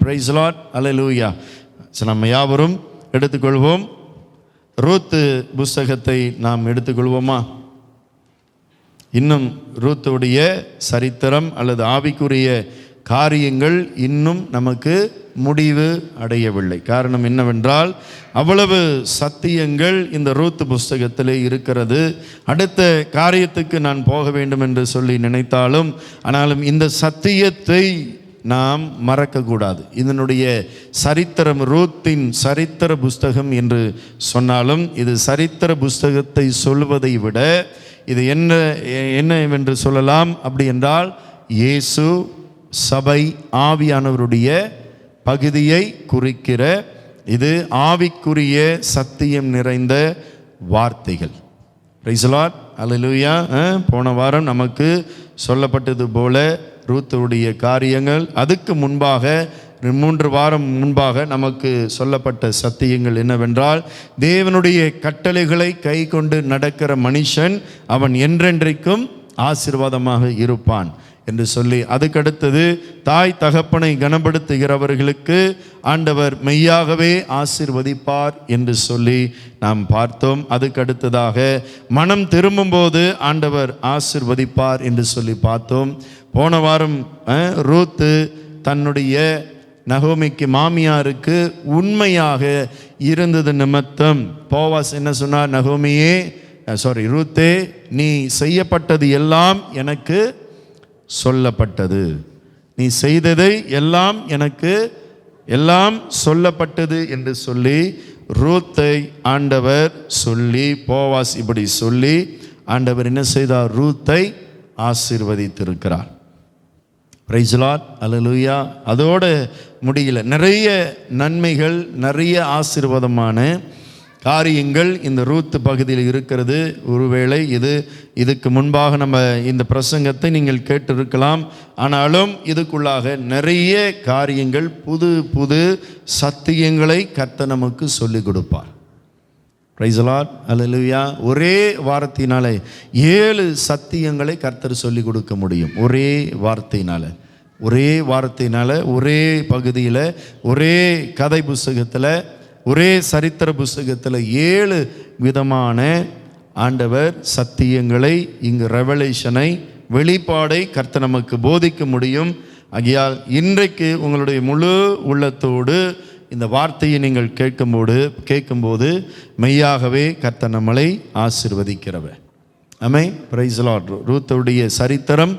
Price Lord, அல்லேலூயா. நம்ம யாவரும் எடுத்துக்கொள்வோம். ரூத்து புஸ்தகத்தை நாம் எடுத்துக்கொள்வோமா? இன்னும் ரூத்துடைய சரித்திரம் அல்லது ஆவிக்குரிய காரியங்கள் இன்னும் நமக்கு முடிவு அடையவில்லை. காரணம் என்னவென்றால், அவ்வளவு சத்தியங்கள் இந்த ரூத்து புஸ்தகத்திலே இருக்கிறது. அடுத்த காரியத்துக்கு நான் போக வேண்டும் என்று சொல்லி நினைத்தாலும், ஆனாலும் இந்த சத்தியத்தை நாம் மறக்கக்கூடாது. இதனுடைய சரித்திரம், ரூத்தின் சரித்திர புஸ்தகம் என்று சொன்னாலும், இது சரித்திர புஸ்தகத்தை சொல்வதை விட இது என்னவென்று சொல்லலாம் அப்படி என்றால், இயேசு, சபை, ஆவியானவருடைய பகுதியை குறிக்கிற இது ஆவிக்குரிய சத்தியம் நிறைந்த வார்த்தைகள். பிரைஸ் தி லார்ட், அல்லேலூயா. போன வாரம் நமக்கு சொல்லப்பட்டது போல ரூத்துடைய காரியங்கள், அதுக்கு முன்பாக 3 வாரம் முன்பாக நமக்கு சொல்லப்பட்ட சத்தியங்கள் என்னவென்றால், தேவனுடைய கட்டளைகளை கை கொண்டு நடக்கிற மனுஷன் அவன் என்றென்றைக்கும் ஆசீர்வாதமாக இருப்பான் என்று சொல்லி, அதுக்கடுத்தது தாய் தகப்பனை கனப்படுத்துகிறவர்களுக்கு ஆண்டவர் மெய்யாகவே ஆசீர்வதிப்பார் என்று சொல்லி நாம் பார்த்தோம். அதுக்கடுத்ததாக மனம் திரும்பும்போது ஆண்டவர் ஆசீர்வதிப்பார் என்று சொல்லி பார்த்தோம். போன வாரம் ரூத்து தன்னுடைய நகோமிக்கு, மாமியாருக்கு உண்மையாக இருந்தது நிமித்தம் போவாஸ் என்ன சொன்னார்? ரூத்தே, நீ செய்யப்பட்டது எல்லாம் எனக்கு சொல்லப்பட்டது, நீ செய்ததை எல்லாம் எனக்கு எல்லாம் சொல்லப்பட்டது என்று சொல்லி ரூத்தை ஆண்டவர் சொல்லி, போவாஸ் இப்படி சொல்லி ஆண்டவர் என்ன செய்தார்? ரூத்தை ஆசீர்வதித்திருக்கிறார். பிரைஸ் தி லார்ட், அல்லேலூயா. அதோடு முடியல, நிறைய நன்மைகள், நிறைய ஆசீர்வாதமான காரியங்கள் இந்த ரூத் பகுதியில் இருக்கிறது. ஒருவேளை இதுக்கு முன்பாக நம்ம இந்த பிரசங்கத்தை நீங்கள் கேட்டிருக்கலாம். ஆனாலும் இதுக்குள்ளாக நிறைய காரியங்கள், புது புது சத்தியங்களை கர்த்தர் நமக்கு சொல்லிக் கொடுப்பார். பிரைஸ் தி லார்ட், அல்லேலூயா. ஒரே வார்த்தையினால 7 சத்தியங்களை கர்த்தர் சொல்லிக் கொடுக்க முடியும். ஒரே வார்த்தையினால, ஒரே பகுதியில், ஒரே கதை புஸ்தகத்தில், ஒரே சரித்திர புஸ்தகத்தில் 7 விதமான ஆண்டவர் சத்தியங்களை, இங்கு ரெவலேஷனை, வெளிப்பாடை கர்த்தர் நமக்கு போதிக்க முடியும். ஆகையால் இன்றைக்கு உங்களுடைய முழு உள்ளத்தோடு இந்த வார்த்தையை நீங்கள் கேட்கும்போது மெய்யாகவே கர்த்தர் நம்மளை ஆசீர்வதிக்கிறவர். ஆமென். Praise the Lord. ரூத்துடைய சரித்திரம்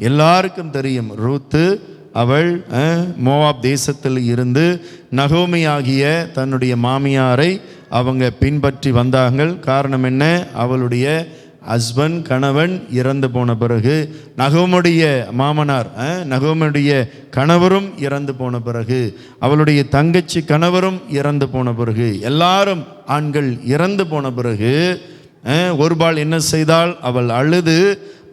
எல்லாருக்கும் தெரியும். ரூத்து அவள் மோவாப் தேசத்தில் இருந்து நகோமி ஆகிய தன்னுடைய மாமியாரை அவங்க பின்பற்றி வந்தார்கள். காரணம் என்ன? அவளுடைய ஹஸ்பண்ட், கணவன் இறந்து போன பிறகு, நகோமியுடைய மாமனார், நகோமியுடைய கணவரும் இறந்து போன பிறகு, அவளுடைய தங்கச்சி கணவரும் இறந்து போன பிறகு, எல்லாரும் ஆண்கள் இறந்து போன பிறகு, ஒருபாள் என்ன செய்தாள்? அவள் அழுது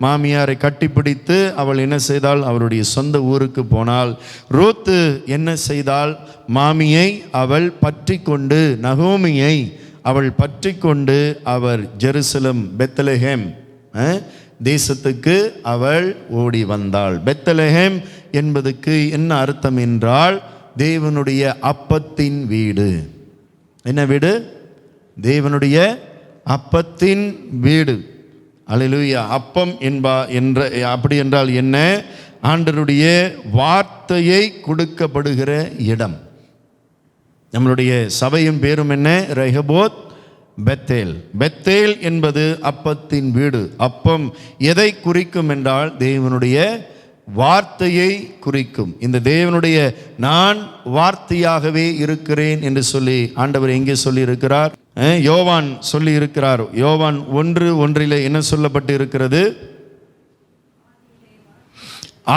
மாமியாரை கட்டிப்பிடித்து அவள் என்ன செய்தாள்? அவருடைய சொந்த ஊருக்கு போனாள். ரூத்து என்ன செய்தாள்? மாமியை அவள் பற்றி கொண்டு, நகோமியை அவள் பற்றி கொண்டு அவர் ஜெருசலம், பெத்லெஹேம் தேசத்துக்கு அவள் ஓடி வந்தாள். பெத்லெஹேம் என்பதுக்கு என்ன அர்த்தம் என்றால், தேவனுடைய அப்பத்தின் வீடு. என்ன வீடு? தேவனுடைய அப்பத்தின் வீடு. அல்லேலூயா. அப்பம் அப்படி என்றால் என்ன? ஆண்டவருடைய வார்த்தையை கொடுக்கப்படுகிற இடம். நம்மளுடைய சபையின் பேரும் என்ன? Rehoboth Bethel. பெத்தேல் என்பது அப்பத்தின் வீடு. அப்பம் எதை குறிக்கும் என்றால், தேவனுடைய வார்த்தையை குறிக்கும். இந்த தேவனுடைய நான் வார்த்தையாகவே இருக்கிறேன் என்று சொல்லி ஆண்டவர் எங்கே சொல்லி இருக்கிறார்? யோவான் சொல்லி இருக்கிறார். யோவான் 1:1 என்ன சொல்லப்பட்டு இருக்கிறது?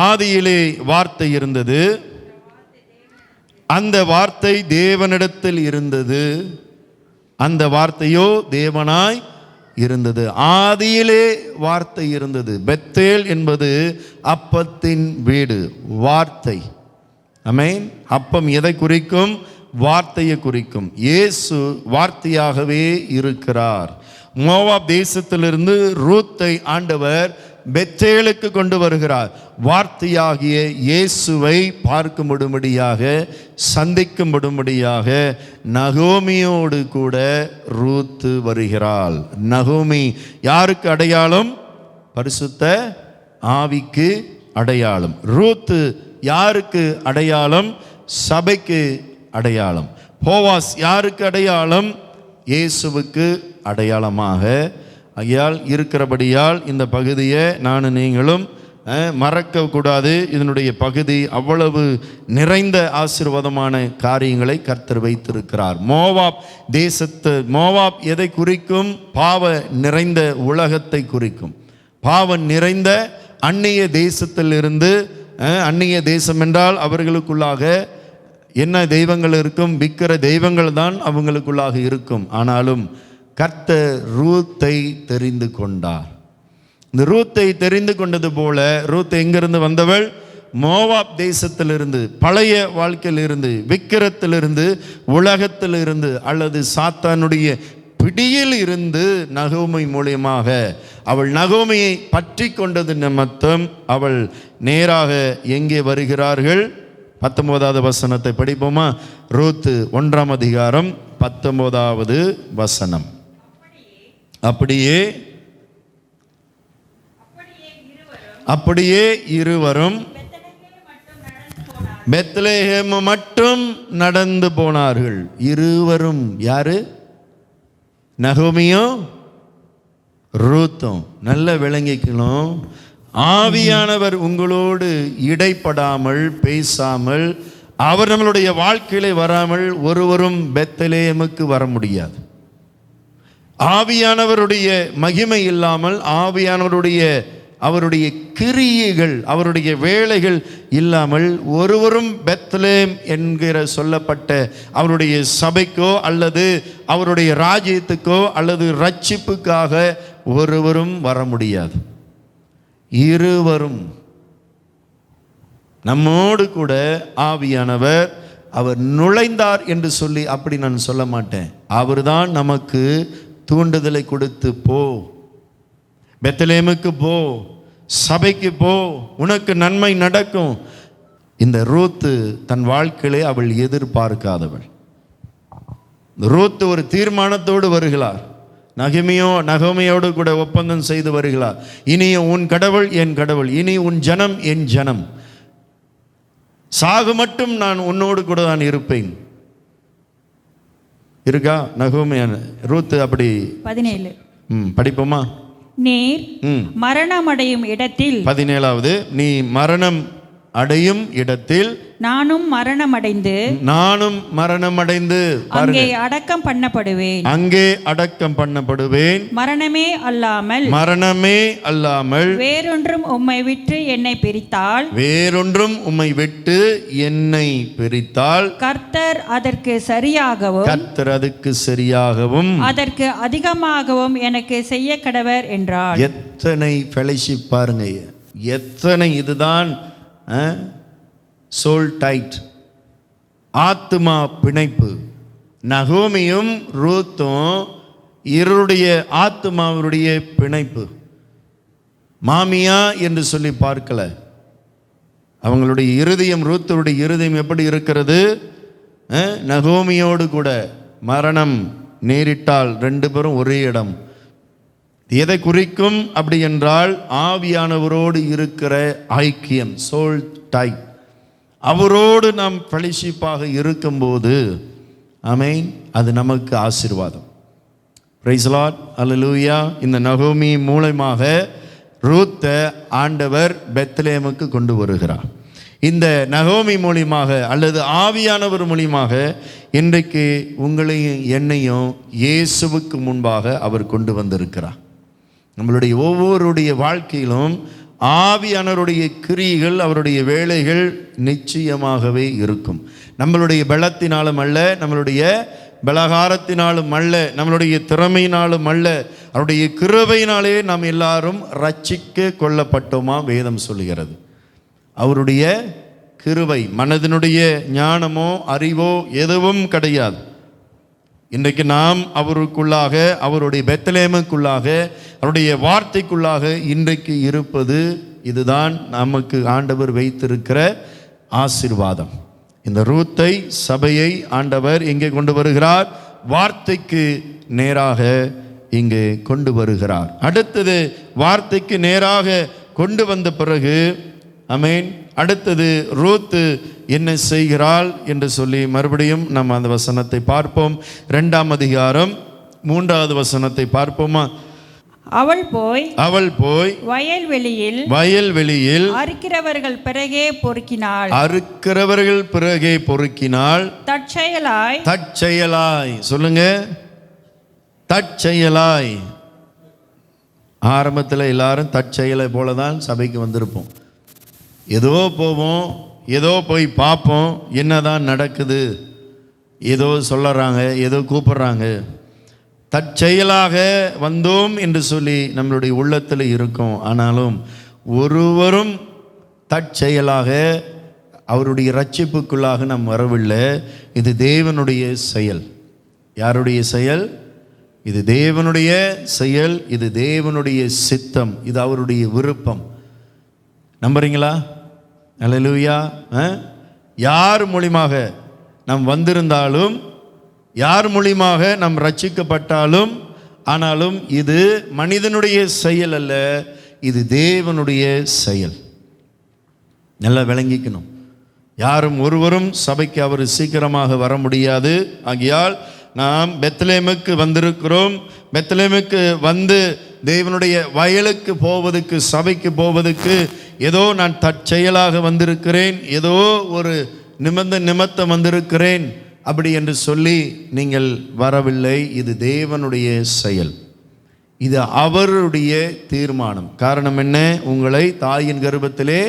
ஆதியிலே வார்த்தை இருந்தது, அந்த வார்த்தை தேவனிடத்தில் இருந்தது, அந்த வார்த்தையோ தேவனாய் இருந்தது. ஆதியிலே வார்த்தை இருந்தது. பெத்தேல் என்பது அப்பத்தின் வீடு, வார்த்தை. ஆமென். அப்பம் எதை குறிக்கும்? வார்த்தையை குறிக்கும். இயேசு வார்த்தையாகவே இருக்கிறார். மோவாப் தேசத்திலிருந்து ரூத்தை ஆண்டவர் பெத்தேலுக்கு கொண்டு வருகிறார். வார்த்தையாகிய இயேசுவை பார்க்கும்படியாக, சந்திக்கும்படியாக நகோமியோடு கூட ரூத்து வருகிறாள். நகோமி யாருக்கு அடையாளம்? பரிசுத்த ஆவிக்கு அடையாளம். ரூத்து யாருக்கு அடையாளம்? சபைக்கு அடையாளம். போவாஸ் யாருக்கு அடையாளம்? இயேசுவுக்கு அடையாளமாக ஆகையால் இருக்கிறபடியால் இந்த பகுதியை நீங்களும் மறக்கக்கூடாது. இதனுடைய பகுதி அவ்வளவு நிறைந்த ஆசீர்வாதமான காரியங்களை கர்த்தர் வைத்திருக்கிறார். மோவாப் எதை குறிக்கும்? பாவ நிறைந்த உலகத்தை குறிக்கும். பாவம் நிறைந்த அந்நிய தேசத்திலிருந்து, அந்நிய தேசம் என்றால் அவர்களுக்குள்ளாக என்ன தெய்வங்கள் இருக்கும்? விக்கிர தெய்வங்கள் தான் அவங்களுக்குள்ளாக இருக்கும். ஆனாலும் கர்த்தர் ரூத்தை தெரிந்து கொண்டார். இந்த ரூத்தை தெரிந்து கொண்டது போல, ரூத் எங்கிருந்து வந்தவள்? மோவாப் தேசத்திலிருந்து, பழைய வாழ்க்கையிலிருந்து, விக்கிரத்திலிருந்து, உலகத்திலிருந்து அல்லது சாத்தானுடைய பிடியில் இருந்து நகோமி மூலியமாக அவள் நகோமியை பற்றி கொண்டது நிமித்தம் அவள் நேராக எங்கே வருகிறார்கள்? 19வது வசனத்தை படிப்போமா? ரூத்து 1ஆம் அதிகாரம் 19வது வசனம். அப்படியே இருவரும் பெத்லெகேம் மட்டும் நடந்து போனார்கள். இருவரும் யாரு? நகோமியும் ரூத்தும். நல்ல விளங்கிக்கணும். ஆவியானவர் உங்களோடு இடைப்படாமல், பேசாமல், அவர் நம்மளுடைய வாழ்க்கையிலே வராமல் ஒருவரும் பெத்லெகேமுக்கு வர முடியாது. ஆவியானவருடைய மகிமை இல்லாமல், அவருடைய கிரியைகள், அவருடைய வேலைகள் இல்லாமல் ஒருவரும் பெத்லெகேம் என்கிற சொல்லப்பட்ட அவருடைய சபைக்கோ அல்லது அவருடைய ராஜ்யத்துக்கோ அல்லது ரட்சிப்புக்காக ஒருவரும் வர முடியாது. இருவரும் நம்மோடு கூட ஆவியானவர் அவர் நுழைந்தார் என்று சொல்லி அப்படி நான் சொல்ல மாட்டேன். அவர்தான் நமக்கு தூண்டுதலை கொடுத்து, போ பெத்லெகேமுக்கு, போ சபைக்கு போ, உனக்கு நன்மை நடக்கும். இந்த ரூத்து தன் வாழ்க்கையிலே அவள் எதிர்பார்க்காதவள். ரூத்து ஒரு தீர்மானத்தோடு வருகிறார். நகோமியோடு கூட ஒப்பந்தம் செய்து வருகிறார். இனி உன் கடவுள் என் கடவுள், இனி உன் ஜனம் என் ஜனம், சாகு மட்டும் நான் உன்னோடு கூட தான் இருப்பேன். இருக்கா நகோமியான ரூத்து அப்படி? 17 படிப்போமா? நீர் மரணம் அடையும் இடத்தில், 17வது, நீ மரணம் அடையும் இடத்தில் நானும் மரணமடைந்து அங்கே அடக்கம் பண்ணப்படுவேன். மரணமே அல்லாமல் வேறொன்றும் உம்மை விட்டு என்னை பிரித்தால் கர்த்தர் அதற்கு சரியாகவும் அதற்கு அதிகமாகவும் எனக்கு செய்ய கடவர் என்றார். எத்தனை ஃபெலோஷிப் பாருங்க, எத்தனை! இதுதான் சோல் டைட், ஆத்மா பிணைப்பு. நகோமியும் ரூத்தும் இருடைய ஆத்மாவுடைய பிணைப்பு. மாமியா என்று சொல்லி பார்க்கல. அவங்களுடைய இருதயம், ரூத்துடைய இருதயம் எப்படி இருக்கிறது? நகோமியோடு கூட மரணம் நேரிட்டால் 2 பேரும் ஒரே இடம். எதை குறிக்கும் அப்படி என்றால் ஆவியானவரோடு இருக்கிற ஐக்கியம், சோல் டைட். அவரோடு நாம் ஃபெலோஷிப்பாக இருக்கும்போது, ஆமென், அது நமக்கு ஆசீர்வாதம். Price the Lord, hallelujah. இந்த நகோமி மூலமாக ரூத்தை ஆண்டவர் பெத்லெகேமுக்கு கொண்டு வருகிறார். இந்த நகோமி மூலியமாக அல்லது ஆவியானவர் மூலியமாக இன்றைக்கு உங்களையும் என்னையும் இயேசுவுக்கு முன்பாக அவர் கொண்டு வந்திருக்கிறார். நம்மளுடைய ஒவ்வொருடைய வாழ்க்கையிலும் ஆவியானவருடைய கிரியைகள், அவருடைய வேலைகள் நிச்சயமாகவே இருக்கும். நம்மளுடைய பலத்தினாலும் அல்ல, நம்மளுடைய பலகாரத்தினாலும் அல்ல, நம்மளுடைய திறமையினாலும் அல்ல, அவருடைய கிருபையினாலே நாம் எல்லாரும் ரட்சிக்க கொள்ளப்பட்டோமா வேதம் சொல்லுகிறது. அவருடைய கிருபை, மனதினுடைய ஞானமோ அறிவோ எதுவும் கிடையாது. இன்றைக்கு நாம் அவருக்குள்ளாக, அவருடைய பெத்லெகேமுக்குள்ளாக, அவருடைய வார்த்தைக்குள்ளாக இன்றைக்கு இருப்பது இதுதான் நமக்கு ஆண்டவர் வைத்திருக்கிற ஆசீர்வாதம். இந்த ரூத்தை, சபையை ஆண்டவர் எங்கே கொண்டு வருகிறார்? வார்த்தைக்கு நேராக இங்கே கொண்டு வருகிறார். அடுத்தது வார்த்தைக்கு நேராக கொண்டு வந்த பிறகு ஆமென், அடுத்தது ரூத்து என்ன செய்கிறாள் என்று சொல்லி மறுபடியும் நம்ம அந்த வசனத்தை பார்ப்போம். 2ஆம் அதிகாரம் 3வது வசனத்தை பார்ப்போமா? அவள் போய் வயல்வெளியில் அறுக்கிறவர்கள் பிறகே பொறுக்கினாள். தற்செயலாய் சொல்லுங்க, தற்செயலாய். ஆரம்பத்தில் எல்லாரும் தற்செயலை போல தான் சபைக்கு வந்திருப்போம். ஏதோ போவோம், ஏதோ போய் பார்ப்போம், என்னதான் நடக்குது, ஏதோ சொல்லுறாங்க, ஏதோ கூப்பிடுறாங்க. தற்செயலாக வந்தோம் என்று சொல்லி நம்மளுடைய உள்ளத்தில் இருக்கும். ஆனாலும் ஒருவரும் தற்செயலாக அவருடைய ரட்சிப்புக்குள்ளாக நாம் வரவில்லை. இது தேவனுடைய செயல். யாருடைய செயல்? இது தேவனுடைய செயல், இது தேவனுடைய சித்தம், இது அவருடைய விருப்பம். நம்புறீங்களா? அல்லேலூயா. யார் மூலியமாக நாம் வந்திருந்தாலும், யார் மூலியமாக நாம் ரட்சிக்கப்பட்டாலும், ஆனாலும் இது மனிதனுடைய செயல் அல்ல, இது தேவனுடைய செயல். நல்லா விளங்கிக்கணும். யாரும் ஒருவரும் சபைக்கு அவர் சீக்கிரமாக வர முடியாது. ஆகையால் நாம் பெத்லெகேமுக்கு வந்திருக்கிறோம். பெத்லெகேமுக்கு வந்து தேவனுடைய வயலுக்கு போவதற்கு, சபைக்கு போவதற்கு ஏதோ நான் தற்செயலாக வந்திருக்கிறேன், ஏதோ ஒரு நிமித்தம் வந்திருக்கிறேன் அப்படி என்று சொல்லி நீங்கள் வரவில்லை. இது தேவனுடைய செயல், இது அவருடைய தீர்மானம். காரணம் என்ன? உங்களை தாயின் கர்ப்பத்திலே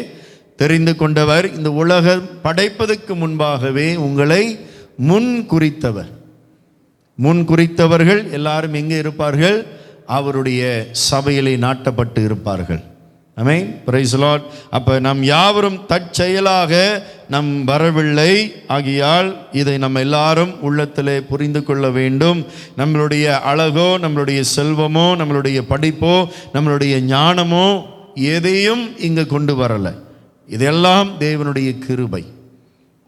தெரிந்து கொண்டவர், இந்த உலகம் படைப்பதற்கு முன்பாகவே உங்களை முன் குறித்தவர்கள் எல்லாரும் எங்கே இருப்பார்கள்? அவருடைய சபையிலே நாட்டப்பட்டு இருப்பார்கள். ஆமென், பிரைஸ் தி லார்ட். அப்ப நாம் யாவரும் தற்செயலாக நாம் வரவில்லை. ஆகையால் இதை நம்ம எல்லாரும் உள்ளத்திலே புரிந்து கொள்ள வேண்டும். நம்மளுடைய அழகோ, நம்மளுடைய செல்வமோ, நம்மளுடைய படிப்போ, நம்மளுடைய ஞானமோ எதையும் இங்கு கொண்டு வரலை. இதெல்லாம் தேவனுடைய கிருபை.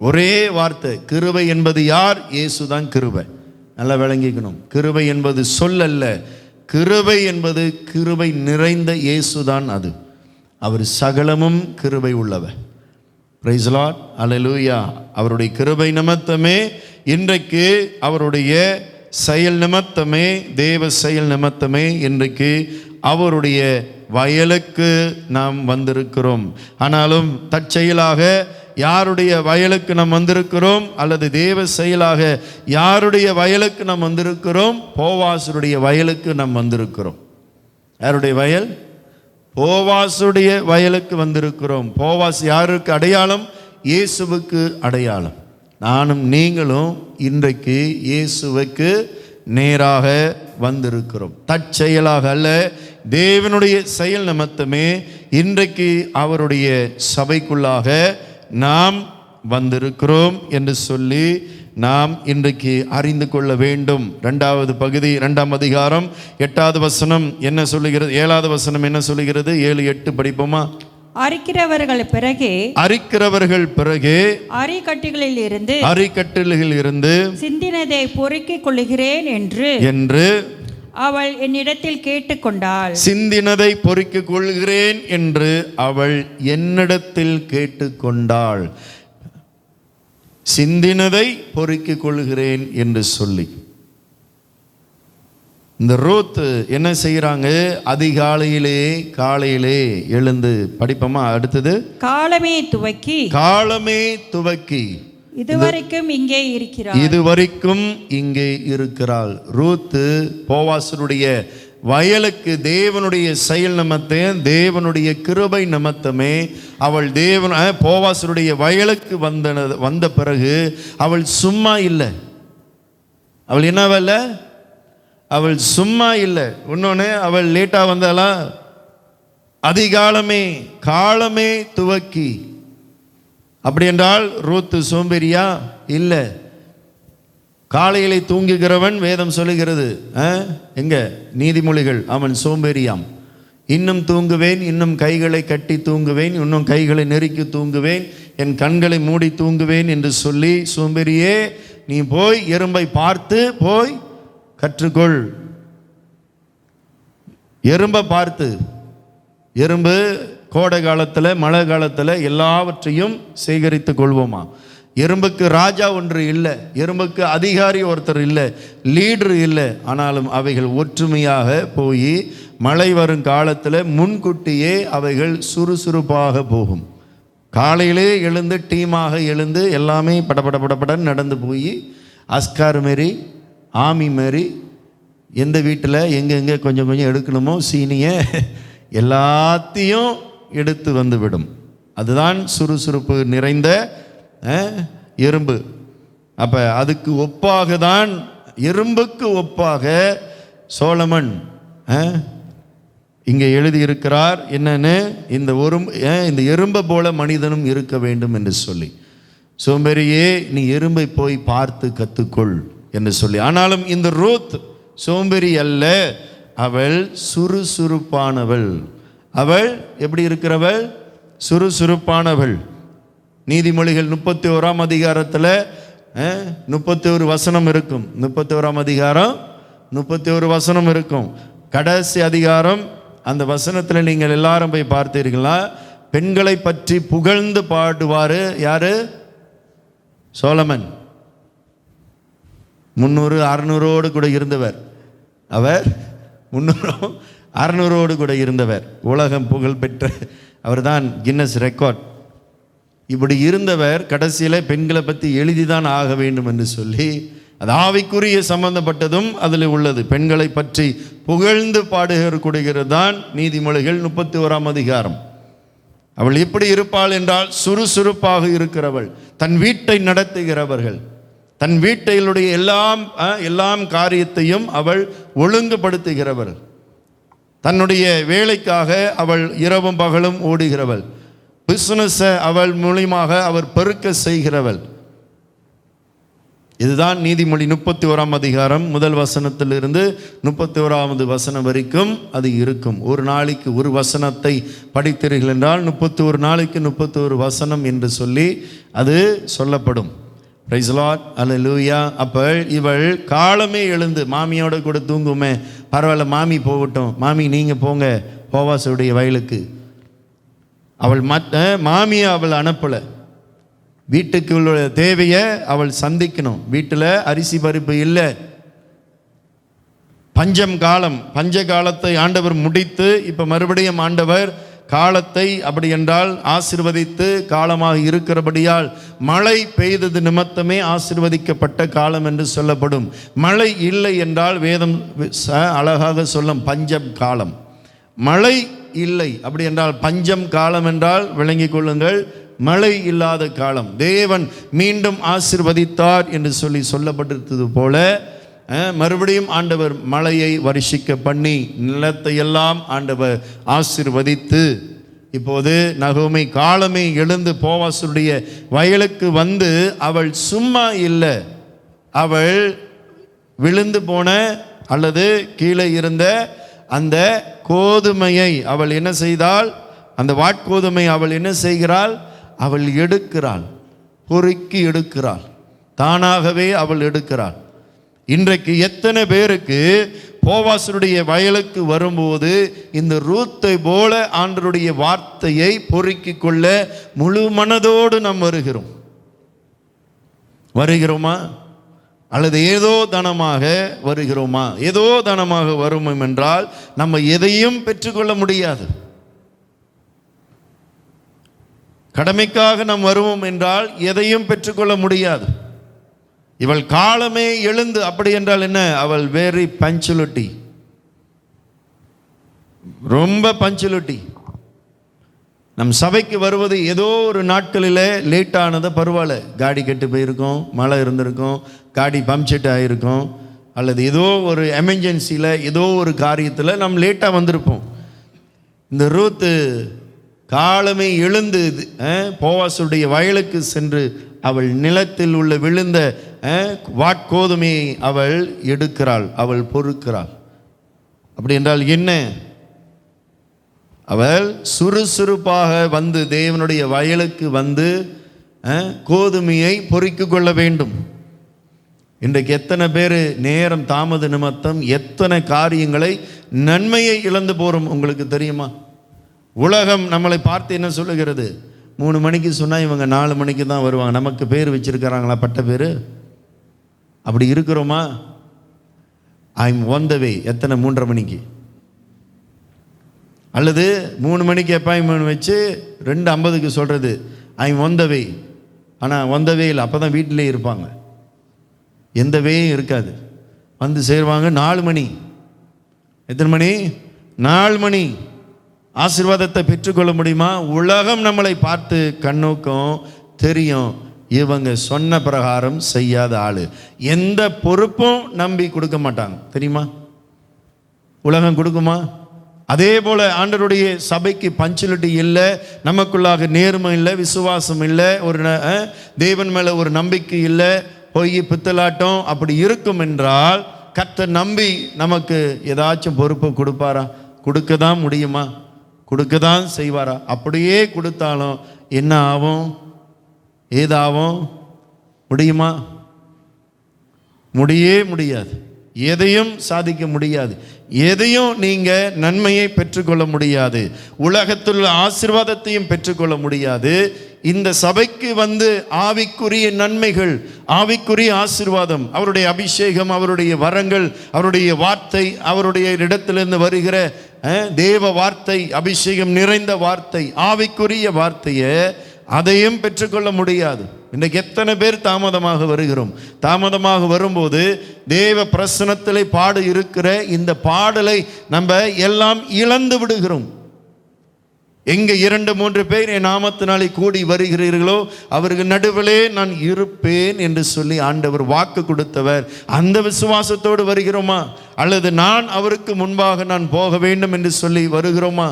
ஒரே வார்த்தை, கிருபை என்பது யார்? இயேசுதான் கிருபை. நல்லா விளங்கிக்கணும். கிருபை என்பது சொல்லல்ல, கிருபை என்பது கிருபை நிறைந்த இயேசுதான். அது அவர் சகலமும் கிருபை உள்ளவர். பிரைஸ் தி லார்ட், அல்லேலூயா. அவருடைய கிருபை நிமித்தமே இன்றைக்கு, அவருடைய செயல் நிமித்தமே, தேவ செயல் நிமித்தமே இன்றைக்கு அவருடைய வயலுக்கு நாம் வந்திருக்கிறோம். ஆனாலும் தற்செயலாக யாருடைய வயலுக்கு நாம் வந்திருக்கிறோம், அல்லது தேவ செயலாக யாருடைய வயலுக்கு நாம் வந்திருக்கிறோம்? போவாசுடைய வயலுக்கு நாம் வந்திருக்கிறோம். யாருடைய வயல்? போவாசுடைய வயலுக்கு வந்திருக்கிறோம். போவாஸ் யாருக்கு அடையாளம்? இயேசுவுக்கு அடையாளம். நானும் நீங்களும் இன்றைக்கு இயேசுவுக்கு நேராக வந்திருக்கிறோம். தற்செயலாக அல்ல, தேவனுடைய செயல் நிமித்தமே இன்றைக்கு அவருடைய சபைக்குள்ளாக நாம் வந்திருக்கிறோம் என்று சொல்லி நாம் இன்றைக்கு அறிந்து கொள்ள வேண்டும். 2வது பகுதி, 2ஆம் அதிகாரம் 8வது வசனம் என்ன சொல்லுகிறது? 7வது வசனம் என்ன சொல்லுகிறது? 7, 8 படிப்போமா? அரிக்கிறவர்கள் பிறகே அரிக்கட்டிலில் இருந்து சிந்தினதை பொறுக்கிக் கொள்கிறேன் என்று அவள் என்னிடத்தில் கேட்டுக்கொண்டாள். சிந்தினதை பொறுக்கிக் கொள்கிறேன் என்று அவள் என்னிடத்தில் கேட்டுக்கொண்டாள். சிந்தினதை பொறுக்கிக் கொள்கிறேன் என்று சொல்லி இந்த ரூத் என்ன செய்யறாங்க? அதிகாலையிலே, காலையிலே எழுந்து படிப்போமா? அடுத்தது காலமே துவக்கி இதுவரைக்கும் இங்கே இருக்கிறாள். ரூத் போவாசருடைய வயலுக்கு தேவனுடைய செயல் நிமித்தம், தேவனுடைய கிருபை நிமித்தமே அவள் போவாசருடைய வயலுக்கு வந்த பிறகு அவள் சும்மா இல்லை. அவள் என்னவல்ல? அவள் சும்மா இல்லை. இன்னொன்று, அவள் லேட்டாக வந்தாளா? அதிகாலமே, காலமே துவக்கி. அப்படி என்றால் ரூத்து சோம்பேறியா? இல்லை. காலையிலே தூங்குகிறவன் வேதம் சொல்லுகிறது எங்க நீதிமொழிகள், அவன் சோம்பேறியாம். இன்னும் தூங்குவேன், இன்னும் கைகளை கட்டி தூங்குவேன், இன்னும் கைகளை நெருக்கி தூங்குவேன், என் கண்களை மூடி தூங்குவேன் என்று சொல்லி, சோம்பேறியே நீ போய் எறும்பை பார்த்து போய் கற்றுக்கொள். எறும்பை பார்த்து, எறும்பு கோடை காலத்தில் மழை காலத்தில் எல்லாவற்றையும் சேகரித்து கொள்வோமா? எறும்புக்கு ராஜா ஒன்று இல்லை, எறும்புக்கு அதிகாரி ஒருத்தர் இல்லை, லீடர் இல்லை. ஆனாலும் அவைகள் ஒற்றுமையாக போய் மழை வரும் காலத்தில் முன்கூட்டியே அவைகள் சுறுசுறுப்பாக போகும். காலையிலே எழுந்து டீமாக எழுந்து எல்லாமே படப்படன்னு நடந்து போய் அஸ்கார் மாரி ஆமி மாரி எந்த வீட்டில் எங்கெங்கே கொஞ்சம் கொஞ்சம் எடுக்கணுமோ சீனியை எல்லாத்தையும் எடுத்து வந்து விடும். அதுதான் சுறுசுறுப்பு நிறைந்த எறும்பு. அப்போ அதுக்கு ஒப்பாக தான், எறும்புக்கு ஒப்பாக சோலமன் இங்கே எழுதியிருக்கிறார். என்னன்னு, இந்த எறும்பை போல மனிதனும் இருக்க வேண்டும் என்று சொல்லி. சோம்பேறியே நீ எறும்பை போய் பார்த்து கற்றுக்கொள் என்று சொல்லி. ஆனாலும் இந்த ரூத் சோம்பேறி அல்ல, அவள் சுறுசுறுப்பானவள். அவள் எப்படி இருக்கிறவள்? சுறுசுறுப்பானவள். நீதிமொழிகள் 31ஆம் அதிகாரத்தில் 31 வசனம் இருக்கும். 31ஆம் அதிகாரம் 31 வசனம் இருக்கும். கடைசி அதிகாரம், அந்த வசனத்தில் நீங்கள் எல்லாரும் போய் பார்த்தீர்களா? பெண்களை பற்றி புகழ்ந்து பாடுவார் யாரு? சோலமன். 300-600 கூட இருந்தவர் அவர். 300-600 கூட இருந்தவர். உலகம் புகழ் பெற்ற அவர்தான் கின்னஸ் ரெக்கார்ட். இப்படி இருந்தவர் கடைசியில் பெண்களை பற்றி எழுதிதான் ஆக வேண்டும் என்று சொல்லி, அது ஆவிக்குரிய சம்பந்தப்பட்டதும் அதில் உள்ளது. பெண்களை பற்றி புகழ்ந்து பாடுகிறது தான் நீதிமொழிகள் 31ஆம் அதிகாரம். அவள் எப்படி இருப்பாள் என்றால், சுறுசுறுப்பாக இருக்கிறவள், தன் வீட்டை நடத்துகிறவர்கள், தன் வீட்டிலுடைய எல்லாம் காரியத்தையும் அவள் ஒழுங்குபடுத்துகிறவள், தன்னுடைய வேலைக்காக அவள் இரவும் பகலும் ஓடுகிறவள், பிஸ்னஸை அவள் மூலியமாக அவர் பெருக்க செய்கிறவள். இதுதான் நீதிமொழி 31ஆம் அதிகாரம் முதல் வசனத்திலிருந்து 31வது வசனம் வரைக்கும் அது இருக்கும். ஒரு நாளைக்கு ஒரு வசனத்தை படித்தீர்கள் என்றால் 31 நாளைக்கு 31 வசனம் என்று சொல்லி அது சொல்லப்படும். பிரைஸ் தி லார்ட், அல்லேலூயா. அப்போ இவள் காலமே எழுந்து, மாமியோட கூட தூங்குமே, பரவாயில்ல மாமி போகட்டும், மாமி நீங்கள் போங்க போவாசுடைய வயலுக்கு. அவள் மாமியை அவள் அனுப்பலை. வீட்டுக்கு உள்ள தேவையை அவள் சந்திக்கணும். வீட்டில் அரிசி பருப்பு இல்லை, பஞ்சம் காலம், பஞ்ச காலத்தை ஆண்டவர் முடித்து இப்போ மறுபடியும் ஆண்டவர் காலத்தை அப்படி என்றால் ஆசீர்வதித்து காலமாக இருக்கிறபடியால் மழை பெய்தது நிமித்தமே ஆசீர்வதிக்கப்பட்ட காலம் என்று சொல்லப்படும். மழை இல்லை என்றால் வேதம் அழகாக சொல்லும் பஞ்சம் காலம். மழை இல்லை அப்படி என்றால் பஞ்சம் காலம் என்றால் விளங்கிக் கொள்ளுங்கள், மழை இல்லாத காலம். தேவன் மீண்டும் ஆசீர்வதித்தார் என்று சொல்லி சொல்லப்பட்டிருந்தது போல மறுபடியும் ஆண்டவர் மழையை வருஷிக்க பண்ணி நிலத்தை எல்லாம் ஆண்டவர் ஆசீர்வதித்து, இப்போது நகோமி காலமே எழுந்து போவாசுடைய வயலுக்கு வந்து, அவள் சும்மா இல்லை, அவள் விழுந்து போன அல்லது கீழே இருந்த அந்த கோதுமையை அவள் என்ன செய்தாள்? அந்த வாட்கோதுமை அவள் என்ன செய்கிறாள்? அவள் எடுக்கிறாள், பொறுக்கி எடுக்கிறாள், தானாகவே அவள் எடுக்கிறாள். இன்றைக்கு எத்தனை பேருக்கு போவாசருடைய வயலுக்கு வரும்போது இந்த ரூத்தை போல ஆண்டவருடைய வார்த்தையை பொறுக்கிக் கொள்ள முழு மனதோடு நாம் வருகிறோமா? அல்லது ஏதோ தனமாக வருகிறோமா? ஏதோ தனமாக வரும் என்றால் நம்ம எதையும் பெற்றுக்கொள்ள முடியாது. கடமைக்காக நாம் வருவோம் என்றால் எதையும் பெற்றுக்கொள்ள முடியாது. இவள் காலமே எழுந்து, அப்படி என்றால் என்ன? அவள் வெரி பஞ்சுவலிட்டி, ரொம்ப பஞ்சுவலிட்டி. நம் சபைக்கு வருவது ஏதோ ஒரு நாட்களில் லேட் ஆனது பரவாயில்ல, காடி கெட்டு போயிருக்கோம், மழை இருந்திருக்கும், காடி பம்ப்செட் ஆகிருக்கும், அல்லது ஏதோ ஒரு எமர்ஜென்சியில் ஏதோ ஒரு காரியத்தில் நம்ம லேட்டாக வந்திருப்போம். இந்த ரூத்து காலமே எழுந்து போவாசுடைய வயலுக்கு சென்று அவள் நிலத்தில் உள்ள விழுந்த வாட்கோதுமையை அவள் எடுக்கிறாள், அவள் பொறுக்கிறாள். அப்படி என்றால் என்ன? அவள் சுறுசுறுப்பாக வந்து தேவனுடைய வயலுக்கு வந்து கோதுமையை பொறுக்கிக் கொள்ள வேண்டும். இன்றைக்கு எத்தனை பேர் நேரம் தாமத நிமித்தம் எத்தனை காரியங்களை, நன்மையை இழந்து போகிறோம். உங்களுக்கு தெரியுமா? உலகம் நம்மளை பார்த்து என்ன சொல்லுகிறது? 3 மணிக்கு சொன்னால் இவங்க 4 மணிக்கு தான் வருவாங்க. நமக்கு பேர் வச்சிருக்கிறாங்களா? பட்ட பேர். அப்படி இருக்கிறோமா? ஐம் ஒன் த வே. எத்தனை? 3:30 மணிக்கு. அல்லது 3 மணிக்கு அப்பாயின்மெண்ட் வச்சு 2:50க்கு சொல்கிறது ஐம் ஒன் த வே. ஆனால் ஒன் த வே இல்லை, அப்போ தான் வீட்டிலே இருப்பாங்க, எந்த வேயும் இருக்காது. வந்து சேருவாங்க 4 மணி. எத்தனை மணி? 4 மணி. ஆசீர்வாதத்தை பெற்றுக்கொள்ள முடியுமா? உலகம் நம்மளை பார்த்து கண்ணோக்கம் தெரியும், இவங்க சொன்ன பிரகாரம் செய்யாத ஆள். எந்த பொறுப்பும் நம்பி கொடுக்க மாட்டாங்க, தெரியுமா? உலகம் கொடுக்குமா? அதே போல ஆண்டவருடைய சபைக்கு பஞ்சுலிட்டி இல்லை, நமக்குள்ளாக நேர்மை இல்லை, விசுவாசம் இல்லை, ஒரு தேவன் மேலே ஒரு நம்பிக்கை இல்லை, பொய் பித்தலாட்டம் அப்படி இருக்கும் என்றால் கர்த்தர் நம்பி நமக்கு ஏதாச்சும் பொறுப்பு கொடுப்பாரா? கொடுக்க தான் முடியுமா? கொடுக்க தான் செய்வாரா? அப்படியே கொடுத்தாலும் என்ன ஆகும்? ஏதாகும்? முடியுமா? முடியாது. எதையும் சாதிக்க முடியாது. எதையும் நீங்கள் நன்மையை பெற்றுக்கொள்ள முடியாது. உலகத்தில் உள்ள ஆசீர்வாதத்தையும் பெற்றுக்கொள்ள முடியாது. இந்த சபைக்கு வந்து ஆவிக்குரிய நன்மைகள், ஆவிக்குரிய ஆசீர்வாதம், அவருடைய அபிஷேகம், அவருடைய வரங்கள், அவருடைய வார்த்தை, அவருடைய இடத்திலிருந்து வருகிற தேவ வார்த்தை, அபிஷேகம் நிறைந்த வார்த்தை, ஆவிக்குரிய வார்த்தையை அதையும் பெற்றுக்கொள்ள முடியாது. இன்றைக்கு எத்தனை பேர் தாமதமாக வருகிறோம். தாமதமாக வரும்போது தேவ பிரசனத்திலே பாடு இருக்கிற இந்த பாடலை நம்ம எல்லாம் இழந்து விடுகிறோம். எங்கே 2-3 பேர் என் நாமத்தினாலே கூடி வருகிறீர்களோ அவர்கள் நடுவிலே நான் இருப்பேன் என்று சொல்லி ஆண்டவர் வாக்கு கொடுத்தவர். அந்த விசுவாசத்தோடு வருகிறோமா? அல்லது நான் அவருக்கு முன்பாக நான் போக வேண்டும் என்று சொல்லி வருகிறோமா?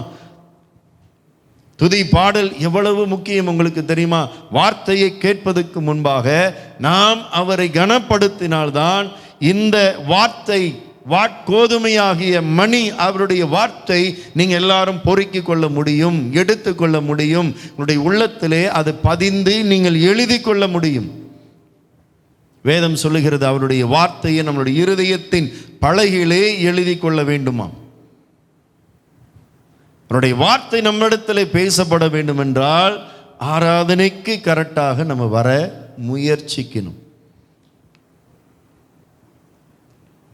துதி பாடல் எவ்வளவு முக்கியம் உங்களுக்கு தெரியுமா? வார்த்தையை கேட்பதற்கு முன்பாக நாம் அவரை கனப்படுத்தினால்தான் இந்த வார்த்தை, வாட்கோதுமையாகிய மணி, அவருடைய வார்த்தை நீங்கள் எல்லாரும் பொறுக்கிக் கொள்ள முடியும், எடுத்துக்கொள்ள முடியும். உங்களுடைய உள்ளத்திலே அது பதிந்து நீங்கள் எழுதி கொள்ள முடியும். வேதம் சொல்லுகிறது அவருடைய வார்த்தையை நம்முடைய இருதயத்தின் பலகையிலே எழுதி கொள்ள வேண்டுமா? அவருடைய வார்த்தை நம்மிடத்தில் பேசப்பட வேண்டும் என்றால் ஆராதனைக்கு கரெக்டாக நம்ம வர முயற்சிக்கணும்.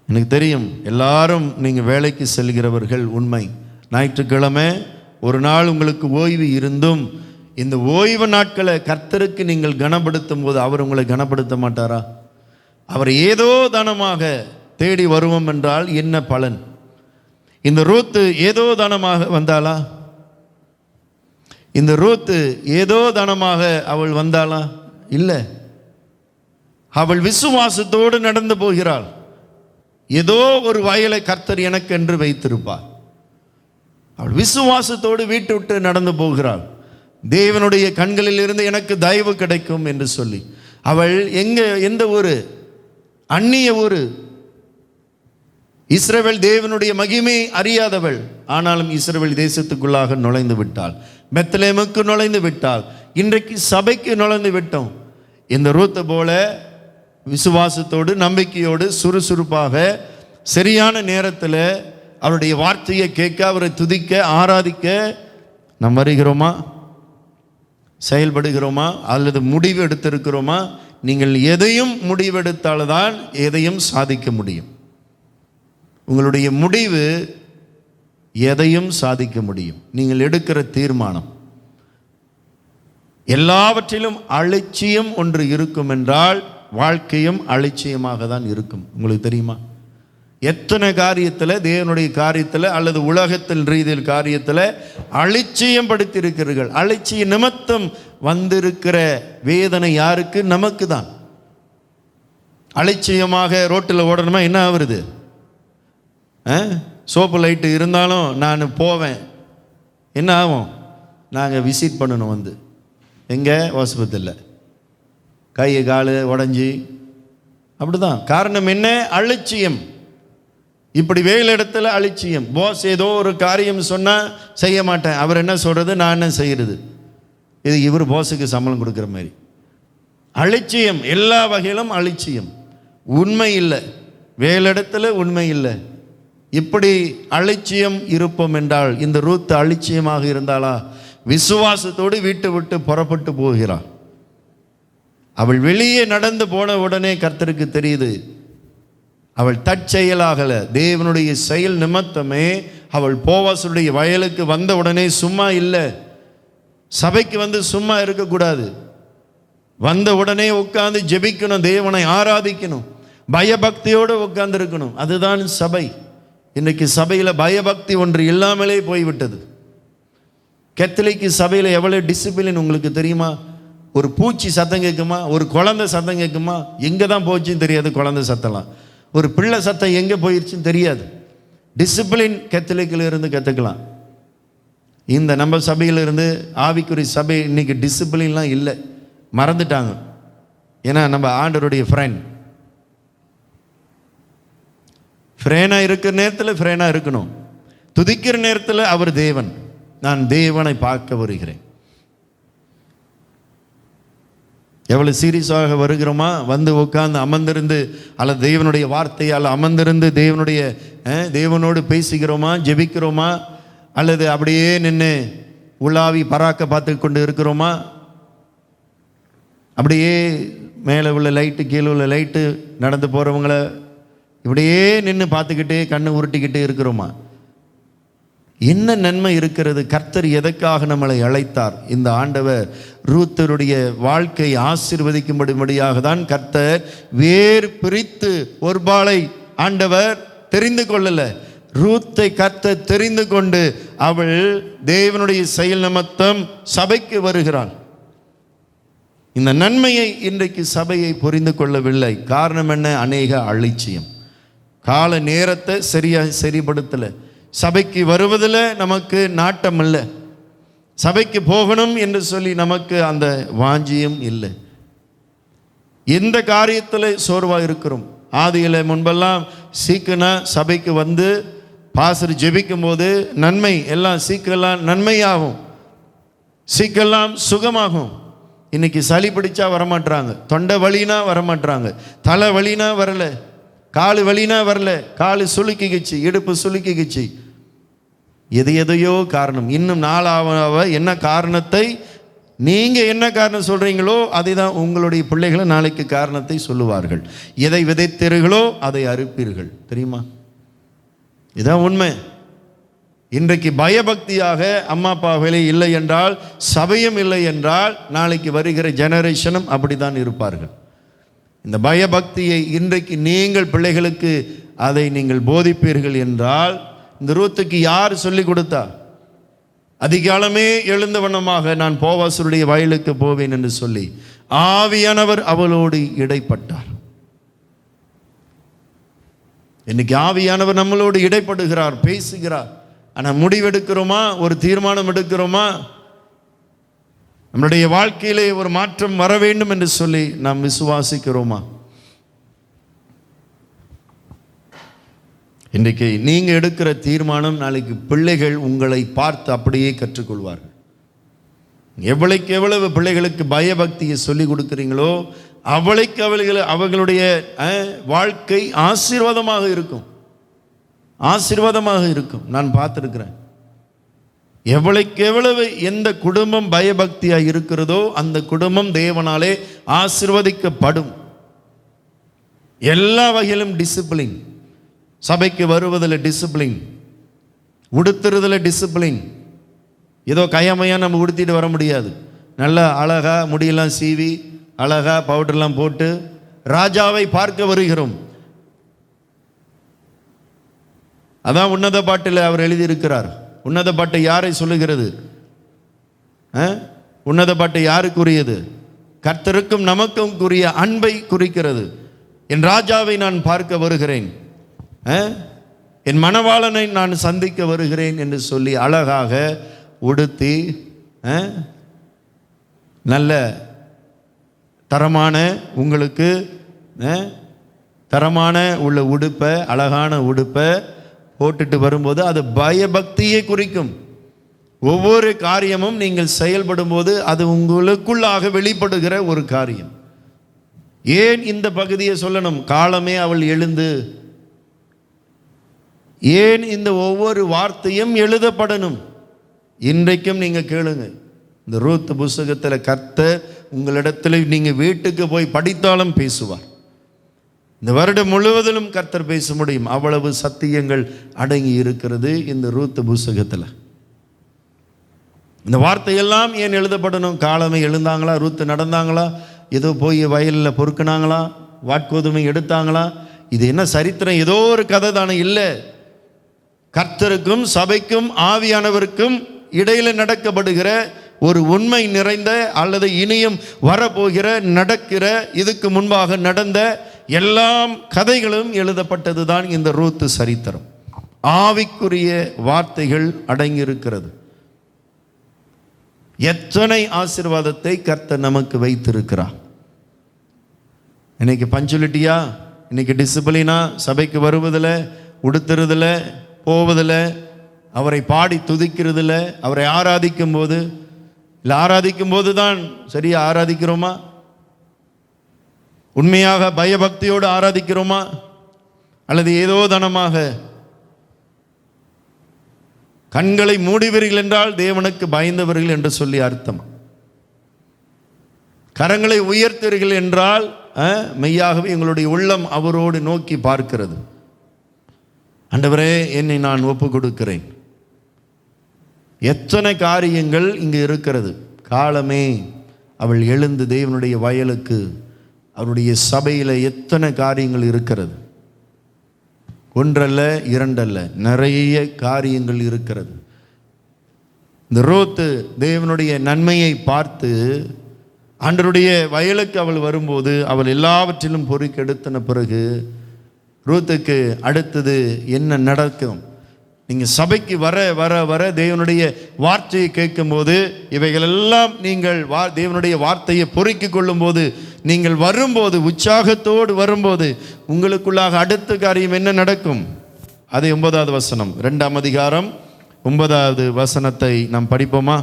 எனக்கு தெரியும் எல்லாரும் நீங்கள் வேலைக்கு செல்கிறவர்கள், உண்மை. ஞாயிற்றுக்கிழமை ஒரு நாள் உங்களுக்கு ஓய்வு இருந்தும் இந்த ஓய்வு நாட்களை கர்த்தருக்கு நீங்கள் கனப்படுத்தும் போது அவர் உங்களை கனப்படுத்த மாட்டாரா? அவர் ஏதோ தானமாக தேடி வருவோம் என்றால் என்ன பலன்? இந்த ரூத்து ஏதோ தானமாக வந்தாளா? இந்த ரூத்து ஏதோ தானமாக அவள் வந்தாளா? இல்லை. அவள் விசுவாசத்தோடு நடந்து போகிறாள். ஏதோ ஒரு வயலை கர்த்தர் எனக்கு என்று வைத்திருப்பார். அவள் விசுவாசத்தோடு வீட்டு விட்டு நடந்து போகிறாள். தேவனுடைய கண்களில் இருந்து எனக்கு தயவு கிடைக்கும் என்று சொல்லி அவள் எந்த ஊரு? அந்நிய ஊரு. இஸ்ரவேல் தேவனுடைய மகிமை அறியாதவள். ஆனாலும் இஸ்ரவேல் தேசத்துக்குள்ளாக நுழைந்து விட்டாள். பெத்லெஹேமுக்கு நுழைந்து விட்டாள். இன்றைக்கு சபைக்கு நுழைந்து விட்டோம். இந்த ரூத்தை போல விசுவாசத்தோடு நம்பிக்கையோடு சுறுசுறுப்பாக சரியான நேரத்தில் அவருடைய வார்த்தையை கேட்க, அவரை துதிக்க, ஆராதிக்க நாம் வருகிறோமா? செயல்படுகிறோமா? அல்லது முடிவு எடுத்திருக்கிறோமா? நீங்கள் எதையும் முடிவெடுத்தால்தான் எதையும் சாதிக்க முடியும். உங்களுடைய முடிவு எதையும் சாதிக்க முடியும். நீங்கள் எடுக்கிற தீர்மானம். எல்லாவற்றிலும் அலட்சியம் ஒன்று இருக்கும் என்றால் வாழ்க்கையும் அலட்சியமாக தான் இருக்கும். உங்களுக்கு தெரியுமா? எத்தனை காரியத்தில், தேவனுடைய காரியத்தில் அல்லது உலகத்தில் ரீதியில் காரியத்தில் அலட்சியம் படுத்தியிருக்கிறீர்கள். அலட்சிய நிமித்தம் வந்திருக்கிற வேதனை யாருக்கு? நமக்கு தான். அலட்சியமாக ரோட்டில் ஓடணுமா? என்ன ஆகுறது? சோப்பு லைட்டு இருந்தாலும் நான் போவேன், என்ன ஆகும்? நாங்கள் விசிட் பண்ணணும். வந்து எங்கே? ஹாஸ்பிட்டலில் கை கால் உடஞ்சி அப்படிதான். காரணம் என்ன? அலட்சியம். இப்படி வேலை இடத்துல அலட்சியம். பாஸ் ஏதோ ஒரு காரியம் சொன்னால் செய்ய மாட்டேன், அவர் என்ன சொல்கிறது நான் என்ன செய்கிறது, இது இவர் பாஸுக்கு சம்பளம் கொடுக்குற மாதிரி. அலட்சியம், எல்லா வகையிலும் அலட்சியம், உண்மை இல்லை, வேலிடத்தில் உண்மை இல்லை. இப்படி அலட்சியம் இருப்போம் என்றால், இந்த ரூத் அலட்சியமாக இருந்தாளா? விசுவாசத்தோடு வீட்டை விட்டு புறப்பட்டு போகிறாள். அவள் வெளியே நடந்து போன உடனே கர்த்தருக்கு தெரியுது, அவள் தற்செயலாகல, தேவனுடைய செயல் நிமித்தமே அவள் போவாசுடைய வயலுக்கு வந்த உடனே சும்மா இல்லை. சபைக்கு வந்து சும்மா இருக்கக்கூடாது, வந்த உடனே உட்கார்ந்து ஜெபிக்கணும், தேவனை ஆராதிக்கணும், பயபக்தியோடு உட்கார்ந்து இருக்கணும். அதுதான் சபை. இன்னைக்கு சபையில் பயபக்தி ஒன்று இல்லாமலே போய்விட்டது. கத்தோலிக்க சபையில் எவ்வளோ டிசிப்ளின் உங்களுக்கு தெரியுமா? ஒரு பூச்சி சத்தம் கேட்குமா, ஒரு குழந்தை சத்தம் கேட்குமா, எங்கே தான் போச்சுன்னு தெரியாது. குழந்தை சத்தம்லாம், ஒரு பிள்ளை சத்தம் எங்கே போயிடுச்சுன்னு தெரியாது. டிசிப்ளின் கத்தோலிக்கில் இருந்து கற்றுக்கலாம். இந்த நம்ம சபையிலிருந்து ஆவிக்குரிய சபை இன்னைக்கு டிசிப்ளின்லாம் இல்லை, மறந்துட்டாங்க. ஏன்னா நம்ம ஆண்டவருடைய ஃப்ரெண்டாக இருக்கிற நேரத்தில் ஃப்ரெண்டாக இருக்கணும், துதிக்கிற நேரத்தில் அவர் தேவன், நான் தேவனை பார்க்க வருகிறேன். எவ்வளோ சீரியஸாக வருகிறோமா? வந்து உட்கார்ந்து அமர்ந்திருந்து அல்லது தேவனுடைய வார்த்தையால் அமர்ந்திருந்து தேவனோடு பேசுகிறோமா, ஜெபிக்கிறோமா, அல்லது அப்படியே நின்று உலாவி பராக்க பார்த்து கொண்டு இருக்கிறோமா? அப்படியே மேலே உள்ள லைட்டு கீழே உள்ள லைட்டு நடந்து போகிறவங்கள இப்படியே நின்று பார்த்துக்கிட்டே கண்ணை உருட்டிக்கிட்டே இருக்கிறோமா? என்ன நன்மை இருக்கிறது? கர்த்தர் எதற்காக நம்மளை அழைத்தார்? இந்த ஆண்டவர் ரூத்தருடைய வாழ்க்கை ஆசீர்வதிக்கும்படியாக தான் கர்த்தர் வேறு பிரித்து ஒருபாளை ஆண்டவர் தெரிந்து கொள்ளல. ரூத்தை கர்த்தர் தெரிந்து கொண்டு அவள் தேவனுடைய செயல் நிமித்தம் சபைக்கு வருகிறாள். இந்த நன்மையை இன்றைக்கு சபையை புரிந்து கொள்ளவில்லை. காரணம் என்ன? அநேக அலட்சியம், கால நேரத்தை சரிபடுத்தலை, சபைக்கு வருவதில் நமக்கு நாட்டம் இல்லை, சபைக்கு போகணும் என்று சொல்லி நமக்கு அந்த வாஞ்சியும் இல்லை. எந்த காரியத்தில் சோர்வாக இருக்கிறோம்? ஆதியில் முன்பெல்லாம் சீக்கிரனா சபைக்கு வந்து பாசர் ஜெபிக்கும் போது நன்மை எல்லாம் சீக்கிரம் நன்மையாகும், சீக்கிரம் சுகமாகும். இன்னைக்கு சளி பிடிச்சா வரமாட்டாங்க, தொண்டை வலினா வரமாட்டாங்க, தலை வலினா வரல, காலு வலினா வரல, காலு சுளுக்கிக்குச்சு, இடுப்பு சுளுக்கிக்குச்சு, எதையோ காரணம். இன்னும் நாளாவ என்ன காரணத்தை நீங்கள் என்ன காரணம் சொல்கிறீங்களோ அதை தான் உங்களுடைய பிள்ளைகளை நாளைக்கு காரணத்தை சொல்லுவார்கள். எதை விதைத்தீர்களோ அதை அறுப்பீர்கள். தெரியுமா? இதான் உண்மை. இன்றைக்கு பயபக்தியாக அம்மா அப்பாவிலே இல்லை என்றால், சபையும் இல்லை என்றால், நாளைக்கு வருகிற ஜெனரேஷனும் அப்படித்தான் இருப்பார்கள். இந்த பயபக்தியை இன்றைக்கு நீங்கள் பிள்ளைகளுக்கு அதை நீங்கள் போதிப்பீர்கள் என்றால், இந்த ரூத்துக்கு யார் சொல்லிக் கொடுத்தா? அதிகாலமே எழுந்த வண்ணமாக நான் போவாசருடைய வயலுக்கு போவேன் என்று சொல்லி ஆவியானவர் அவளோடு இடைப்பட்டார். இன்னைக்கு ஆவியானவர் நம்மளோடு இடைப்படுகிறார், பேசுகிறார். ஆனால் முடிவெடுக்கிறோமா? ஒரு தீர்மானம் எடுக்கிறோமா? நம்முடைய வாழ்க்கையிலே ஒரு மாற்றம் வர வேண்டும் என்று சொல்லி நாம் விசுவாசிக்கிறோமா? இன்றைக்கு நீங்கள் எடுக்கிற தீர்மானம் நாளைக்கு பிள்ளைகள் உங்களை பார்த்து அப்படியே கற்றுக்கொள்வார்கள். எவ்வளவுக்கு எவ்வளவு பிள்ளைகளுக்கு பயபக்தியை சொல்லிக் கொடுக்குறீங்களோ அவளுக்கு அவர்களுடைய வாழ்க்கை ஆசீர்வாதமாக இருக்கும், ஆசீர்வாதமாக இருக்கும். நான் பார்த்துருக்கிறேன். எவ்வளவுக்கு எவ்வளவு எந்த குடும்பம் பயபக்தியாக இருக்கிறதோ அந்த குடும்பம் தேவனாலே ஆசீர்வதிக்கப்படும். எல்லா வகையிலும் டிசிப்ளின், சபைக்கு வருவதில் டிசிப்ளின், உடுத்துறதில் டிசிப்ளின். ஏதோ கையமையாக நம்ம உடுத்திட்டு வர முடியாது. நல்லா அழகாக முடியெல்லாம் சீவி அழகாக பவுடர்லாம் போட்டு ராஜாவை பார்க்க வருகிறோம். அதான் உன்னத பாட்டில் அவர் எழுதியிருக்கிறார். உன்னத பாட்டு யாரை சொல்லுகிறது? உன்னத பாட்டு யாருக்குரியது? கர்த்தருக்கும் நமக்கும் குறிய அன்பை குறிக்கிறது. என் ராஜாவை நான் பார்க்க வருகிறேன், என் மணவாளனை நான் சந்திக்க வருகிறேன் என்று சொல்லி அழகாக உடுத்தி நல்ல தரமான உங்களுக்கு தரமான உள்ள உடுப்பை, அழகான உடுப்பை போட்டுட்டு வரும்போது அது பயபக்தியை குறிக்கும். ஒவ்வொரு காரியமும் நீங்கள் செயல்படும் போது அது உங்களுக்குள்ளாக வெளிப்படுகிற ஒரு காரியம். ஏன் இந்த பகுதியை சொல்லணும்? காலமே அவள் எழுந்து, ஏன் இந்த ஒவ்வொரு வார்த்தையும் எழுதப்படணும்? இன்றைக்கும் நீங்கள் கேளுங்க, இந்த ரூத் புஸ்தகத்தில் கர்த்தர் உங்களிடத்தில் நீங்கள் வீட்டுக்கு போய் படித்தாலும் பேசுவார். இந்த வருடம் முழுவதிலும் கர்த்தர் பேச முடியும். அவ்வளவு சத்தியங்கள் அடங்கி இருக்கிறது இந்த ரூத் புஸ்தகத்தில். இந்த வார்த்தையெல்லாம் ஏன் எழுதப்படணும்? காலமே எழுந்தாங்களா? ரூத் நடந்தாங்களா? ஏதோ போய் வயலில் பொறுக்கினாங்களா? வாட்கோதுமை எடுத்தாங்களா? இது என்ன சரித்திரம்? ஏதோ ஒரு கதை தானே? இல்லை. கர்த்தருக்கும் சபைக்கும் ஆவியானவருக்கும் இடையில நடக்கப்படுகிற ஒரு உண்மை நிறைந்த அல்லது இனியும் வரப்போகிற நடக்கிற இதுக்கு முன்பாக நடந்த எல்லாம் கதைகளும் எழுதப்பட்டது தான் இந்த ரூத் சரித்திரம். ஆவிக்குரிய வார்த்தைகள் அடங்கியிருக்கிறது. எத்தனை ஆசீர்வாதத்தை கர்த்தர் நமக்கு வைத்திருக்கிறார். இன்னைக்கு பஞ்சுலிட்டியா, இன்னைக்கு டிசிப்ளினா, சபைக்கு வருவதில், உடுத்துறதில், போவதில், அவரை பாடி துதிக்கிறதில், அவரை ஆராதிக்கும் போது, இல்லை ஆராதிக்கும் போது தான் சரியா ஆராதிக்கிறோமா? உண்மையாக பயபக்தியோடு ஆராதிக்கிறோமா? அல்லது ஏதோ தனமாக கண்களை மூடிவீர்கள் என்றால் தேவனுக்கு பயந்தவர்கள் என்று சொல்லி அர்த்தம். கரங்களை உயர்த்துவீர்கள் என்றால் மெய்யாகவே எங்களுடைய உள்ளம் அவரோடு நோக்கி பார்க்கிறது. ஆண்டவரே, என்னை நான் ஒப்பு கொடுக்கிறேன். எத்தனை காரியங்கள் இங்கு இருக்கிறது. காலமே அவள் எழுந்து தேவனுடைய வயலுக்கு, அவருடைய சபையில் எத்தனை காரியங்கள் இருக்கிறது. ஒன்றல்ல, இரண்டல்ல, நிறைய காரியங்கள் இருக்கிறது. இந்த ரூத் தேவனுடைய நன்மையை பார்த்து ஆண்டவருடைய வயலுக்கு அவள் வரும்போது அவள் எல்லாவற்றிலும் பொறுக்கெடுத்தன பிறகு ரூத்துக்கு அடுத்தது என்ன நடக்கும்? நீங்கள் சபைக்கு வர வர வர தேவனுடைய வார்த்தையை கேட்கும்போது, இவைகளெல்லாம் நீங்கள் தேவனுடைய வார்த்தையை பொறுக்கிக் கொள்ளும்போது, நீங்கள் வரும்போது, உற்சாகத்தோடு வரும்போது உங்களுக்குள்ளாக அடுத்த காரியம் என்ன நடக்கும்? அது 9வது வசனம், 2ஆம் அதிகாரம் 9வது வசனத்தை நாம் படிப்போமா?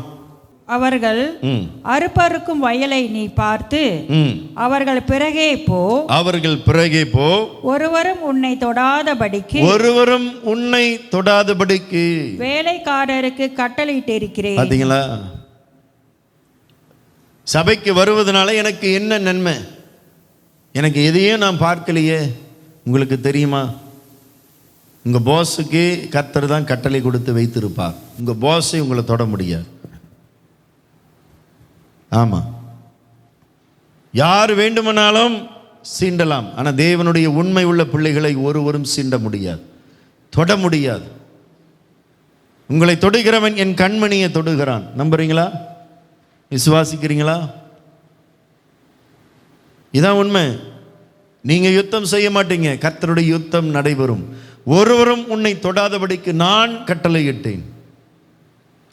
அவர்கள் அறுப்பறுக்கும் வயலை நீ பார்த்து அவர்கள் பிறகே போ, அவர்கள் பிறகே போ, ஒருவரும் உன்னை தொடாதபடிக்கு, ஒருவரும் உன்னை தொடாதபடிக்கு வேலைக்காரருக்கு கட்டளையிட்டிருக்கிறேன். பார்த்தீங்களா? சபைக்கு வருவதனால எனக்கு என்ன நன்மை? எனக்கு எதையும் நான் பார்க்கலையே. உங்களுக்கு தெரியுமா? உங்கள் பாஸுக்கு கர்த்தர் தான் கட்டளை கொடுத்து வைத்திருப்பார். உங்கள் பாஸை உங்களை தொட முடியாது. ஆமாம், யார் வேண்டுமானாலும் சீண்டலாம். ஆனால் தேவனுடைய உண்மை உள்ள பிள்ளைகளை ஒருவரும் சீண்ட முடியாது, தொட முடியாது. உங்களை தொடுகிறவன் என் கண்மணியை தொடுகிறான். நம்புறீங்களா? விசுவாசிக்கிறீங்களா? இதான் உண்மை. நீங்கள் யுத்தம் செய்ய மாட்டீங்க, கர்த்தருடைய யுத்தம் நடைபெறும். ஒருவரும் உன்னை தொடாதபடிக்கு நான் கட்டளையிட்டேன்.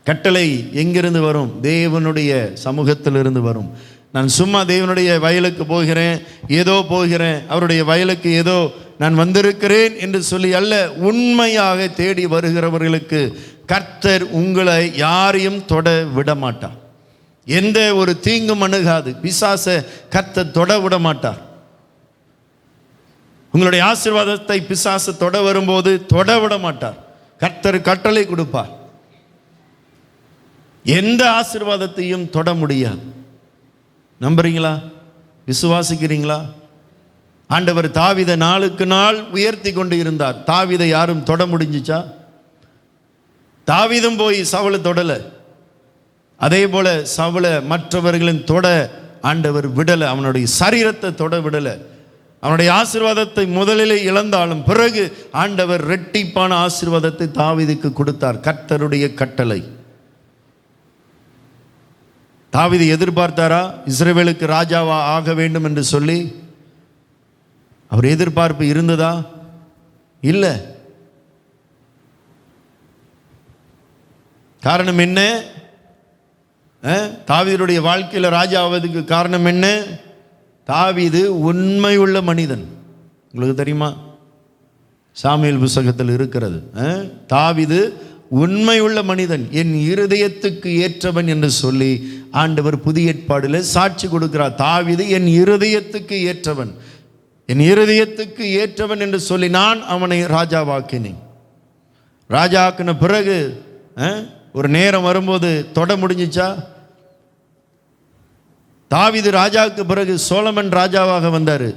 கட்டளை எங்கிருந்து வரும்? தேவனுடைய சமூகத்திலிருந்து வரும். நான் சும்மா தேவனுடைய வயலுக்கு போகிறேன், ஏதோ போகிறேன், அவருடைய வயலுக்கு ஏதோ நான் வந்திருக்கிறேன் என்று சொல்லி அல்ல. உண்மையாக தேடி வருகிறவர்களுக்கு கர்த்தர் உங்களை யாரையும் தொட விட மாட்டார். எந்த ஒரு தீங்கும் அணுகாது. பிசாசை கர்த்தர் தொட விட மாட்டார். உங்களுடைய ஆசீர்வாதத்தை பிசாசு தொட வரும்போது தொட விட மாட்டார். கர்த்தர் கட்டளை கொடுப்பார். எந்த ஆசீர்வாதத்தையும் தொட முடியாது. நம்புறீங்களா? விசுவாசிக்கிறீங்களா? ஆண்டவர் தாவீதை நாளுக்கு நாள் உயர்த்தி கொண்டு இருந்தார். தாவீதை யாரும் தொட முடிஞ்சிச்சா? தாவீதும் போய் சவுலை தொடலை. அதே போல சவுலை மற்றவர்களின் தொட ஆண்டவர் விடலை. அவனுடைய சரீரத்தை தொட விடலை. அவனுடைய ஆசீர்வாதத்தை முதலிலே இழந்தாலும் பிறகு ஆண்டவர் இரட்டிப்பான ஆசீர்வாதத்தை தாவீதுக்கு கொடுத்தார். கர்த்தருடைய கட்டளை. தாவீது எதிர்பார்த்தாரா இஸ்ரவேலுக்கு ராஜாவா ஆக வேண்டும் என்று சொல்லி? அவர் எதிர்பார்ப்பு இருந்ததா? இல்லை. காரணம் என்ன? தாவீதுடைய வாழ்க்கையில் ராஜா ஆவதுக்கு காரணம் என்ன? தாவீது உண்மையுள்ள மனிதன். உங்களுக்கு தெரியுமா? சாமுவேல் புத்தகத்தில் இருக்கிறது. தாவீது உண்மையுள்ள மனிதன், என் இருதயத்துக்கு ஏற்றவன் என்று சொல்லி ஆண்டவர் புதிய ஏற்பாடில் சாட்சி கொடுக்கிறார். தாவீது என் இருதயத்துக்கு ஏற்றவன், என் இருதயத்துக்கு ஏற்றவன் என்று சொல்லி நான் அவனை ராஜாவாக்கினேன். ராஜாக்கின பிறகு ஒரு நேரம் வரும்போது தொட முடிஞ்சிச்சா? தாவீது ராஜாவுக்கு பிறகு சோலமன் ராஜாவாக வந்தார்.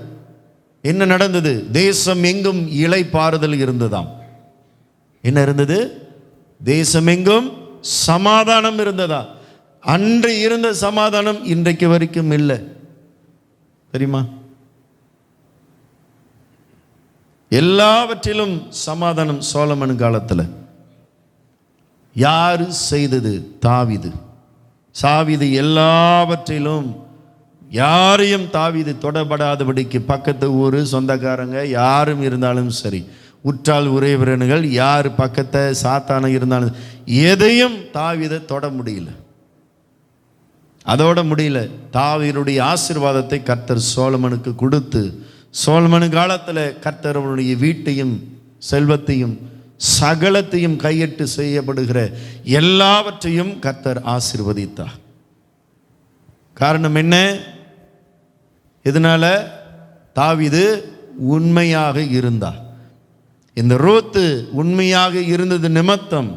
என்ன நடந்தது? தேசம் எங்கும் இளைப்பாறுதல் இருந்ததாம். என்ன இருந்தது? தேசம் எங்கும் சமாதானம் இருந்ததா? அன்று இருந்த சமாதானம் இன்றைக்கு வரைக்கும் இல்லை, தெரியுமா? எல்லாவற்றிலும் சமாதானம் சோலமன் காலத்தில். யாரு செய்தது? தாவீது. தாவீது எல்லாவற்றிலும் யாரையும் தாவீது தொடப்படாதபடிக்கு, பக்கத்து ஊர் சொந்தக்காரங்க யாரும் இருந்தாலும் சரி, உற்றால் உறவினர்கள் யார் பக்கத்தை சாத்தான இருந்தாலும் எதையும் தாவீதை தொட முடியல. அதோட முடியல. தாவீதுடைய ஆசீர்வாதத்தை கர்த்தர் சோலமனுக்கு கொடுத்து, சோலமன் காலத்தில் கர்த்தர் அவனுடைய வீட்டையும் செல்வத்தையும் சகலத்தையும் கையிட்டு செய்யப்படுகிற எல்லாவற்றையும் கர்த்தர் ஆசீர்வதித்தார். காரணம் என்ன? இதனால தாவீது உண்மையாக இருந்தார். இந்த ரூத்து உண்மையாக இருந்தது நிமித்தம்,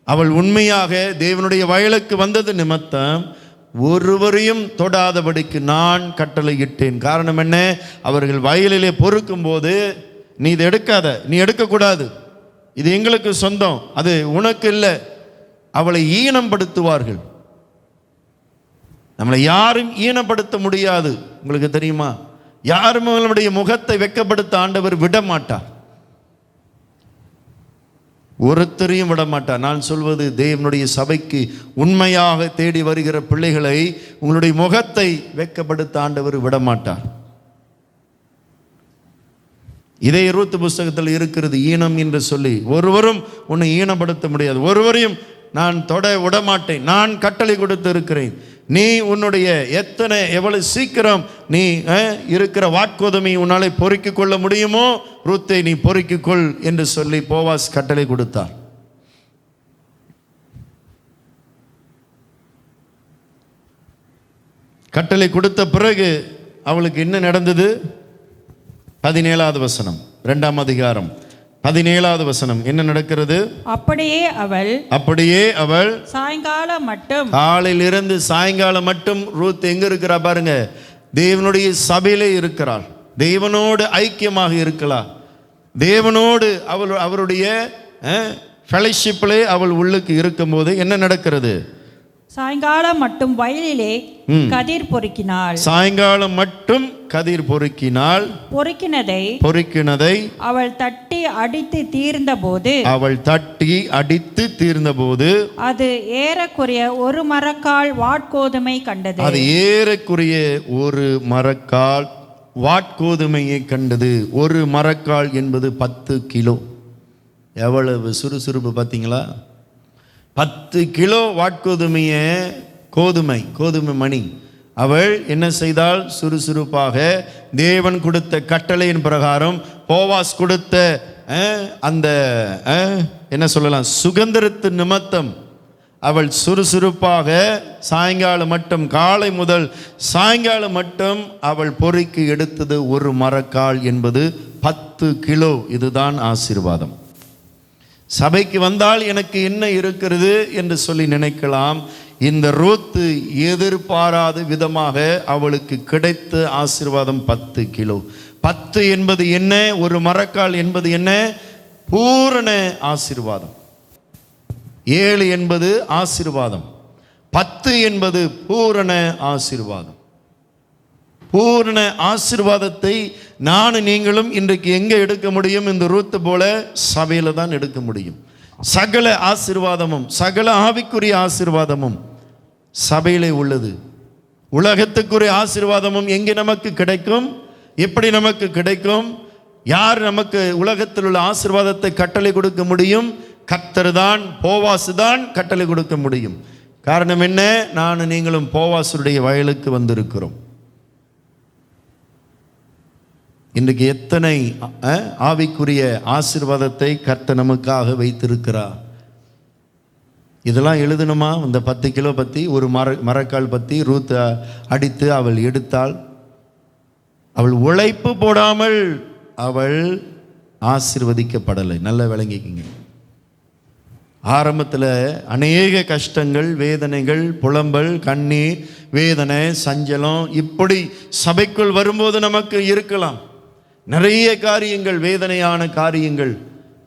அவள் உண்மையாக தேவனுடைய வயலுக்கு வந்தது நிமித்தம் ஒருவரையும் தொடாதபடிக்கு நான் கட்டளையிட்டேன். காரணம் என்ன? அவர்கள் வயலிலே பொறுக்கும் போது, நீ இதை எடுக்காத, நீ எடுக்கக்கூடாது, இது எங்களுக்கு சொந்தம், அது உனக்கு இல்லை, அவளை ஈனப்படுத்துவார்கள். நம்மளை யாரும் ஈனப்படுத்த முடியாது. உங்களுக்கு தெரியுமா? யாரும் அவளுடைய முகத்தை வெட்கப்படுத்த ஆண்டவர் விட மாட்டார். ஒருத்தரையும் விட மாட்டார். நான் சொல்வது, தேவனுடைய சபைக்கு உண்மையாக தேடி வருகிற பிள்ளைகளை உங்களுடைய முகத்தை வெட்கப்படுத்த ஆண்டவர் விட மாட்டார். இதே ரூத்து புஸ்தகத்தில் இருக்கிறது. ஈனம் என்று சொல்லி ஒருவரும் உன்னை ஈனப்படுத்த முடியாது. ஒருவரையும் நான் தொட விடமாட்டேன். நான் கட்டளை கொடுத்து இருக்கிறேன். நீ உன்னுடைய எவ்வளவு சீக்கிரம் நீ இருக்கிற வாட்கோதுமை உன்னாலே பொறுக்கிக் கொள்ள முடியுமோ, ரூத்தை நீ பொறுக்கிக் கொள் என்று சொல்லி போவாஸ் கட்டளை கொடுத்தார். கட்டளை கொடுத்த பிறகு அவளுக்கு என்ன நடந்தது? 17வது வசனம், 2ஆம் அதிகாரம் 17வது வசனம் என்ன நடக்கிறது? அப்படியே அவள் சாயங்காலம் மட்டும், காலையிலிருந்து சாயங்காலம் மட்டும் ரூத் எங்க இருக்கிறா பாருங்க? தேவனுடைய சபையிலே இருக்கிறாள். தேவனோடு ஐக்கியமாக இருக்கலாம். தேவனோடு அவருடைய ஃபெலோஷிப்பிலே அவள் உள்ளுக்கு இருக்கும்போது என்ன நடக்கிறது? சாயங்காலம் மட்டும் வயலிலே கதிர் பொறுக்கினாள். சாயங்காலம் மட்டும் கதிர் பொறுக்கினாள். பொறுக்கினதை அவள் தட்டி அடித்து தீர்ந்தபோது அது ஏறக்குறைய ஒரு மரக்கால் வாட்கோதுமை கண்டது. அது ஏறக்குறைய ஒரு மரக்கால் வாட்கோதுமையை கண்டது. ஒரு மரக்கால் என்பது 10 கிலோ. எவ்வளவு சுறுசுறுப்பு பார்த்தீங்களா? 10 கிலோ வாட்கோதுமைய கோதுமை மணி அவள் என்ன செய்தால்? சுறுசுறுப்பாக தேவன் கொடுத்த கட்டளையின் பிரகாரம், போவாஸ் கொடுத்த அந்த என்ன சொல்லலாம், சுதந்திரத்து நிமித்தம் அவள் சுறுசுறுப்பாக சாயங்காலம் மட்டும், காலை முதல் சாயங்காலம் மட்டும் அவள் பொறுக்கி எடுத்தது ஒரு மரக்கால் என்பது 10 கிலோ. இதுதான் ஆசீர்வாதம். சபைக்கு வந்தால் எனக்கு என்ன இருக்கிறது என்று சொல்லி நினைக்கலாம். இந்த ரூத்து எதிர்பாராத விதமாக அவளுக்கு கிடைத்த ஆசீர்வாதம் 10 கிலோ. 10 என்பது என்ன? ஒரு மரக்கால் என்பது என்ன? பூரண ஆசீர்வாதம். 7 என்பது ஆசீர்வாதம், 10 என்பது பூரண ஆசீர்வாதம். பூரண ஆசீர்வாதத்தை நானும் நீங்களும் இன்றைக்கு எங்கே எடுக்க முடியும்? இந்த ரூத்து போல சபையில் தான் எடுக்க முடியும். சகல ஆசீர்வாதமும், சகல ஆவிக்குரிய ஆசீர்வாதமும் சபையிலே உள்ளது. உலகத்துக்குரிய ஆசீர்வாதமும் எங்கே நமக்கு கிடைக்கும்? எப்படி நமக்கு கிடைக்கும்? யார் நமக்கு உலகத்தில் உள்ள ஆசீர்வாதத்தை கட்டளை கொடுக்க முடியும்? கர்த்தர் தான், போவாஸ் தான் கட்டளை கொடுக்க முடியும். காரணம் என்ன? நானும் நீங்களும் போவாசுடைய வயலுக்கு வந்திருக்கிறோம். இன்றைக்கு எத்தனை ஆவிக்குரிய ஆசீர்வாதத்தை கர்த்தர் நமக்காக வைத்திருக்கிறார். இதெல்லாம் எழுதணுமா? இந்த 10 கிலோ பற்றி, ஒரு மரக்கால் பற்றி ரூத் அடித்து அவள் எடுத்தாள். அவள் உழைப்பு போடாமல் அவள் ஆசீர்வதிக்கப்படலை. நல்லா விளங்கிக்கிங்க. ஆரம்பத்தில் அநேக கஷ்டங்கள், வேதனைகள், புலம்பல், கண்ணீர், வேதனை, சஞ்சலம் இப்படி சபைக்குள் வரும்போது நமக்கு இருக்கலாம். நிறைய காரியங்கள், வேதனையான காரியங்கள்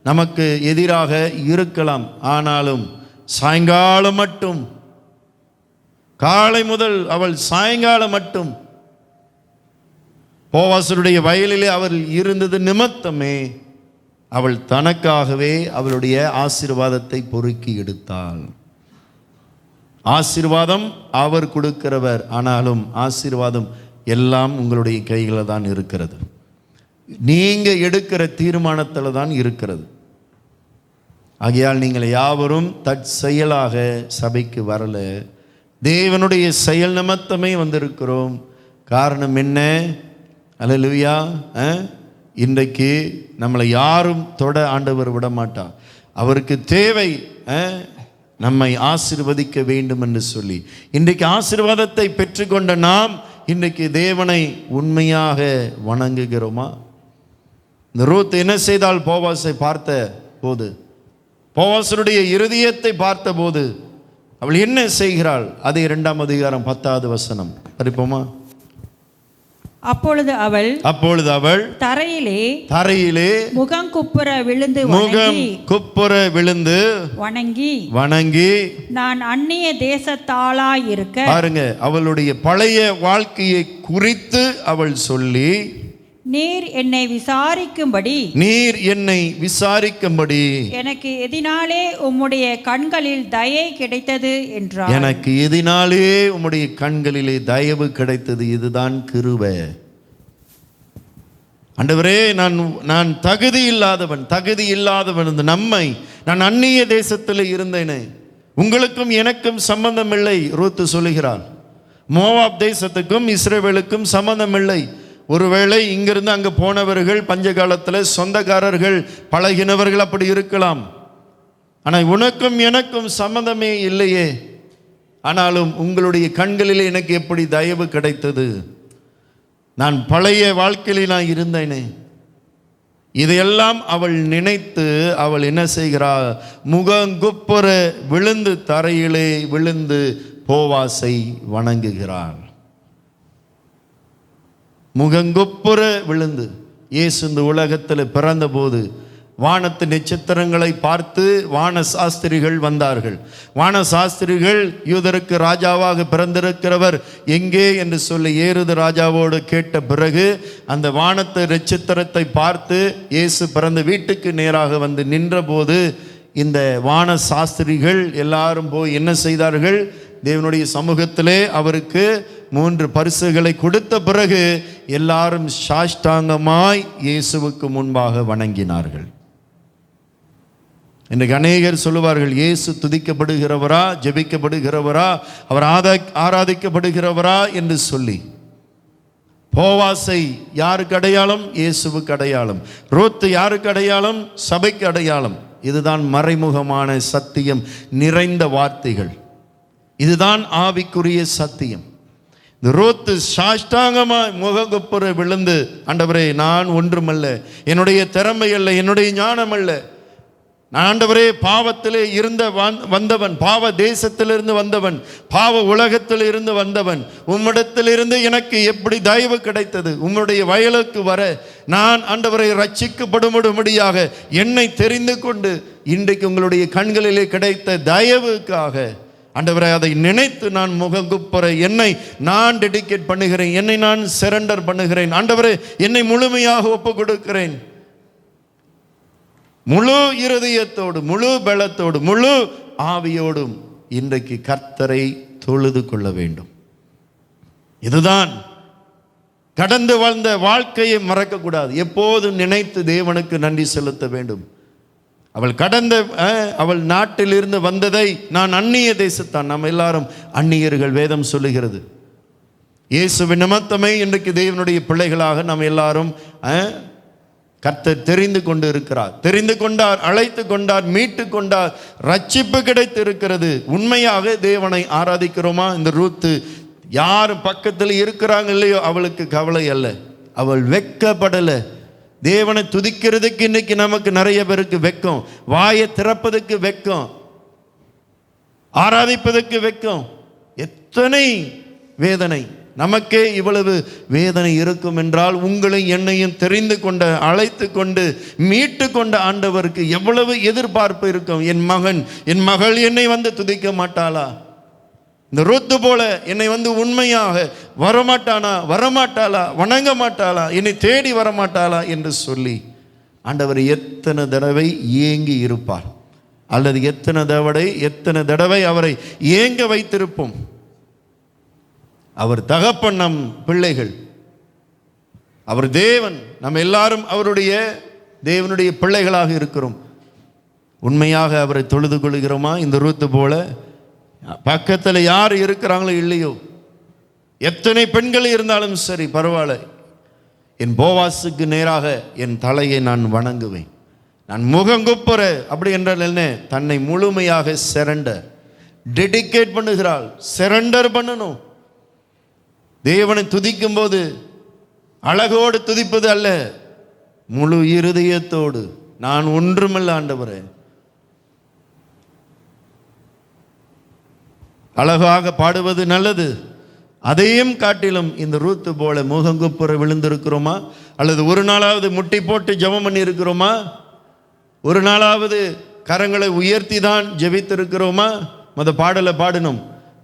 நமக்கு எதிராக இருக்கலாம். ஆனாலும் சாயங்காலம் மட்டும், காலை முதல் அவள் சாயங்காலம் மட்டும் போவாசருடைய வயலிலே அவள் இருந்தது நிமித்தமே அவள் தனக்காகவே அவளுடைய ஆசீர்வாதத்தை பொறுக்கி எடுத்தாள். ஆசீர்வாதம் அவர் கொடுக்கிறவர், ஆனாலும் ஆசீர்வாதம் எல்லாம் உங்களுடைய கைகளில் தான் இருக்கிறது. நீங்க எடுக்கிற தீர்மானத்தில் தான் இருக்கிறது. ஆகையால் நீங்கள் யாவரும் தற்செயலாக சபைக்கு வரல, தேவனுடைய செயல் நிமித்தமே வந்திருக்கிறோம். காரணம் என்ன? அல்லேலூயா. இன்றைக்கு நம்மளை யாரும் தொட ஆண்டவர் விட மாட்டார். அவருக்கு தேவை நம்மை ஆசீர்வதிக்க வேண்டும் என்று சொல்லி, இன்றைக்கு ஆசீர்வாதத்தை பெற்றுக்கொண்ட நாம் இன்றைக்கு தேவனை உண்மையாக வணங்குகிறோமா? இந்த ரூத் என்ன செய்தால்? போவாசை பார்த்த போது, போவாசருடைய இருதயத்தை பார்த்த போது அவள் என்ன செய்கிறாள்? அதை 2ஆம் அதிகாரம் 10வது வசனம் படிப்போமா? அப்பொழுது அவள் தரையிலே முகங்குப்புற விழுந்து வணங்கி நான் அந்நிய தேசத்தாளாய் இருக்க. பாருங்க, அவளுடைய பழைய வாழ்க்கையை குறித்து அவள் சொல்லி, நீர் என்னை விசாரிக்கும்படி எனக்கு எதினாலே உம்முடைய கண்களில் தயை கிடைத்தது என்றார். எனக்கு எதினாலே உம்முடைய கண்களிலே தயவு கிடைத்தது. இதுதான் கிருபை. ஆண்டவரே, நான் தகுதி இல்லாதவன் நம்மை, நான் அந்நிய தேசத்தில் இருந்தேனே, உங்களுக்கும் எனக்கும் சம்பந்தம் இல்லை. ரூத்து சொல்லுகிறாள், மோவாப் தேசத்துக்கும் இஸ்ரவேலுக்கும் சம்பந்தம் இல்லை. ஒருவேளை இங்கிருந்து அங்கு போனவர்கள் பஞ்ச காலத்தில் சொந்தக்காரர்கள், பழகினவர்கள் அப்படி இருக்கலாம். ஆனால் உனக்கும் எனக்கும் சம்மந்தமே இல்லையே. ஆனாலும் உங்களுடைய கண்களில் எனக்கு எப்படி தயவு கிடைத்தது? நான் பழைய வாழ்க்கையில் நான் இருந்தேனே. இதையெல்லாம் அவள் நினைத்து அவள் என்ன செய்கிறாள்? முகங்குப்புற விழுந்து தரையிலே விழுந்து போவாசை வணங்குகிறாள். முகங்குப்புற விழுந்து. இயேசு இந்த உலகத்தில் பிறந்தபோது வானத்து நட்சத்திரங்களை பார்த்து வான சாஸ்திரிகள் வந்தார்கள். வான சாஸ்திரிகள் யூதருக்கு ராஜாவாக பிறந்திருக்கிறவர் எங்கே என்று சொல்லி ஏறுது ராஜாவோடு கேட்ட பிறகு அந்த வானத்து நட்சத்திரத்தை பார்த்து இயேசு பிறந்த வீட்டுக்கு நேராக வந்து நின்றபோது இந்த வான சாஸ்திரிகள் எல்லாரும் போய் என்ன செய்தார்கள்? தேவனுடைய சமூகத்திலே அவருக்கு 3 பரிசுகளை கொடுத்த பிறகு எல்லாரும் சாஷ்டாங்கமாய் இயேசுவுக்கு முன்பாக வணங்கினார்கள். இன்றைக்கு அநேகர் சொல்லுவார்கள், இயேசு துதிக்கப்படுகிறவரா, ஜெபிக்கப்படுகிறவரா, அவர் ஆராதிக்கப்படுகிறவரா என்று சொல்லி. போவாசை யாருக்கு அடையாளம்? இயேசுவுக்கு அடையாளம். ரூத் யாருக்கு அடையாளம்? சபைக்கு அடையாளம். இதுதான் மறைமுகமான சத்தியம் நிறைந்த வார்த்தைகள். இதுதான் ஆவிக்குரிய சத்தியம். ரூத் சாஷ்டாங்கமாய் முகங்குப்புற விழுந்து, ஆண்டவரே, நான் ஒன்றுமல்ல, என்னுடைய திறமை அல்ல, என்னுடைய ஞானம் அல்ல, நான் ஆண்டவரே பாவத்திலே வந்தவன், பாவ தேசத்திலிருந்து வந்தவன், பாவ உலகத்தில் இருந்து வந்தவன். உம்மிடத்திலிருந்து எனக்கு எப்படி தயவு கிடைத்தது? உம்முடைய வயலுக்கு வர நான் ஆண்டவரை ரட்சிக்கப்படும்படியாக என்னை தெரிந்து கொண்டு இன்றைக்கு உங்களுடைய கண்களிலே கிடைத்த தயவுக்காக ஆண்டவரை அதை நினைத்து நான் முகங்குப்புற என்னை நான் டெடிகேட் பண்ணுகிறேன், என்னை நான் சரண்டர் பண்ணுகிறேன். ஆண்டவரே, என்னை முழுமையாக ஒப்பு கொடுக்கிறேன். முழு இருதயத்தோடு, முழு பலத்தோடு, முழு ஆவியோடும் இன்றைக்கு கர்த்தரை தொழுது கொள்ள வேண்டும். இதுதான் கடந்து வாழ்ந்த வாழ்க்கையை மறக்கக்கூடாது. எப்போதும் நினைத்து தேவனுக்கு நன்றி செலுத்த வேண்டும். அவள் நாட்டிலிருந்து வந்ததை நான் அந்நிய தேசத்தான். நம்ம எல்லாரும் அந்நியர்கள், வேதம் சொல்லுகிறது. இயேசுவின் நிமித்தமே இன்றைக்கு தேவனுடைய பிள்ளைகளாக நாம் எல்லாரும் கர்த்தர் தெரிந்து கொண்டு இருக்கிறார், தெரிந்து கொண்டார், அழைத்து கொண்டார், மீட்டு கொண்டார், ரட்சிப்பு கிடைத்து இருக்கிறது. உண்மையாக தேவனை ஆராதிக்கிறோமா? இந்த ரூத்து யார் பக்கத்தில் இருக்கிறாங்க இல்லையோ அவளுக்கு கவலை அல்ல, அவள் வெட்கப்படலை. தேவனை துதிக்கிறதுக்கு இன்னைக்கு நமக்கு நிறைய பேருக்கு வெட்கம், வாயை திறப்பதற்கு வெட்கம், ஆராதிப்பதற்கு வெட்கம். எத்தனை வேதனை! நமக்கே இவ்வளவு வேதனை இருக்கும் என்றால் உங்களை என்னையும் தெரிந்து கொண்ட, அழைத்து கொண்டு, மீட்டு கொண்ட ஆண்டவருக்கு எவ்வளவு எதிர்பார்ப்பு இருக்கும். என் மகன், என் மகள் என்னை வந்து துதிக்க மாட்டாளா? இந்த ரூத்து போல என்னை வந்து உண்மையாக வரமாட்டாளா, வணங்க மாட்டாளா, என்னை தேடி வரமாட்டாளா என்று சொல்லி ஆண்டவர் எத்தனை தடவை ஏங்கி இருப்பார், அல்லது எத்தனை தடவை அவரை ஏங்க வைத்திருப்போம். அவர் தகப்பன், நம் பிள்ளைகள், அவர் தேவன், நம்ம எல்லாரும் அவருடைய தேவனுடைய பிள்ளைகளாக இருக்கிறோம். உண்மையாக அவரை தொழுது கொள்கிறோமா? இந்த ரூத்து போல பக்கத்தில் யார் இருக்கிறாங்களோ இல்லையோ, எத்தனை பெண்கள் இருந்தாலும் சரி பரவாயில்ல, என் போவாசுக்கு நேராக என் தலையை நான் வணங்குவேன், நான் முகங்குப்புற. அப்படி என்றால் என்ன? தன்னை முழுமையாக டெடிகேட் பண்ணுகிறாள். சரண்டர் பண்ணணும். தேவனை துதிக்கும் போது அழகோடு துதிப்பது அல்ல, முழு இருதயத்தோடு. நான் ஒன்றுமல்ல ஆண்டவரே. அழகாக பாடுவது நல்லது, அதையும் காட்டிலும் இந்த ரூத்து போல முகங்குப்புற விழுந்திருக்கிறோமா? அல்லது ஒரு நாளாவது முட்டி போட்டு ஜெபம் பண்ணி இருக்கிறோமா? ஒரு நாளாவது கரங்களை உயர்த்தி தான் ஜெபித்திருக்கிறோமா? பாடலை பாடணும்.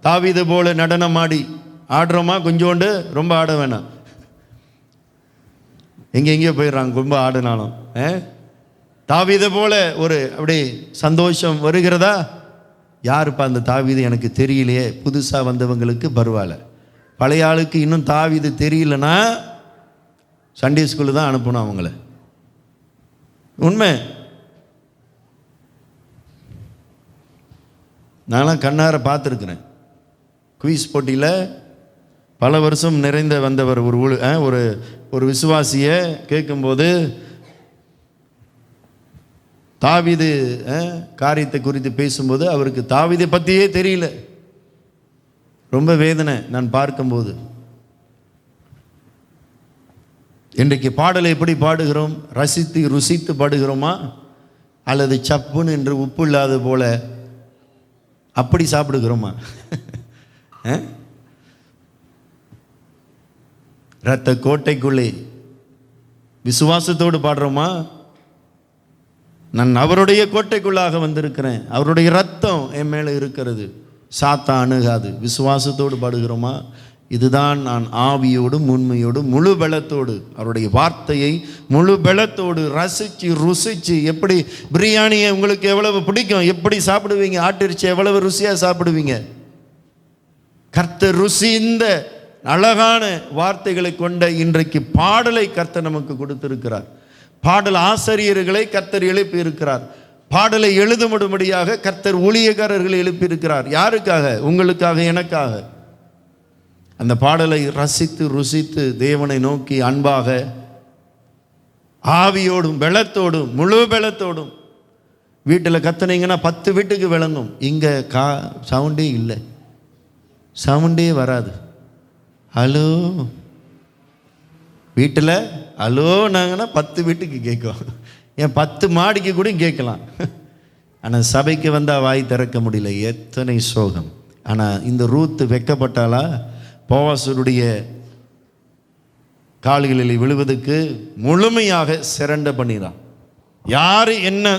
தாவீது போல நடனம் ஆடுறோமா? கொஞ்சோண்டு, ரொம்ப ஆட வேணாம். எங்கெங்கேயோ போயிடுறாங்க ரொம்ப ஆடினாலும். தாவீது போல ஒரு அப்படி சந்தோஷம் வருகிறதா? யாருப்பா அந்த தாவீது? எனக்கு தெரியலையே. புதுசாக வந்தவங்களுக்கு பரவாயில்ல, பழைய ஆளுக்கு இன்னும் தாவீது தெரியலனா சண்டே ஸ்கூலு தான் அனுப்பணும் அவங்கள. உண்மை. நான்லாம் கண்ணார பார்த்துருக்குறேன். குவிஸ் போட்டியில் பல வருஷம் நிறைந்த வந்தவர் ஒரு விசுவாசியை கேட்கும்போது தாவீது காரியத்தை குறித்து பேசும்போது அவருக்கு தாவீதை பற்றியே தெரியல. ரொம்ப வேதனை நான் பார்க்கும்போது. இன்றைக்கு பாடலை எப்படி பாடுகிறோம்? ரசித்து ருசித்து பாடுகிறோமா? அல்லது சப்புன்னு என்று உப்பு இல்லாத போல அப்படி சாப்பிடுகிறோமா? இரத்த கோட்டைக்குள்ளே விசுவாசத்தோடு பாடுறோமா? நான் அவருடைய கோட்டைக்குள்ளாக வந்திருக்கிறேன், அவருடைய ரத்தம் என் மேலே இருக்கிறது, சாத்தா அணுகாது. விசுவாசத்தோடு பாடுகிறோமா? இதுதான் நான் ஆவியோடும் உண்மையோடும் முழு பலத்தோடு அவருடைய வார்த்தையை முழு பலத்தோடு ரசித்து ருசித்து. எப்படி பிரியாணியை உங்களுக்கு எவ்வளவு பிடிக்கும், எப்படி சாப்பிடுவீங்க? ஆட்டிறைச்சி எவ்வளவு ருசியாக சாப்பிடுவீங்க? கர்த்தர் ருசிந்த அழகான வார்த்தைகளை கொண்ட இன்றைக்கு பாடலை கர்த்தர் நமக்கு கொடுத்திருக்கிறார். பாடல் ஆசிரியர்களை கர்த்தர் எழுப்பி இருக்கிறார். பாடலை எழுதும்படியாக கர்த்தர் ஊழியக்காரர்களை எழுப்பியிருக்கிறார். யாருக்காக? உங்களுக்காக, எனக்காக. அந்த பாடலை ரசித்து ருசித்து தேவனை நோக்கி அன்பாக ஆவியோடும் பலத்தோடும் முழு பலத்தோடும். வீட்டில் கத்துனீங்கன்னா 10 வீட்டுக்கு விளங்கும். இங்கே சவுண்டே இல்லை, சவுண்டே வராது. ஹலோ வீட்டில் ஹலோ நாங்கன்னா 10 வீட்டுக்கு கேட்கும். ஏன் 10 மாடிக்கு கூட கேட்கலாம். ஆனால் சபைக்கு வந்தால் வாய் திறக்க முடியல. எத்தனை சோகம். ஆனால் இந்த ரூத்து வெக்கப்பட்டாளா? போவாசருடைய கால்களில் விழுவதற்கு முழுமையாக சரண்டர் பண்ணிடான். யார் என்ன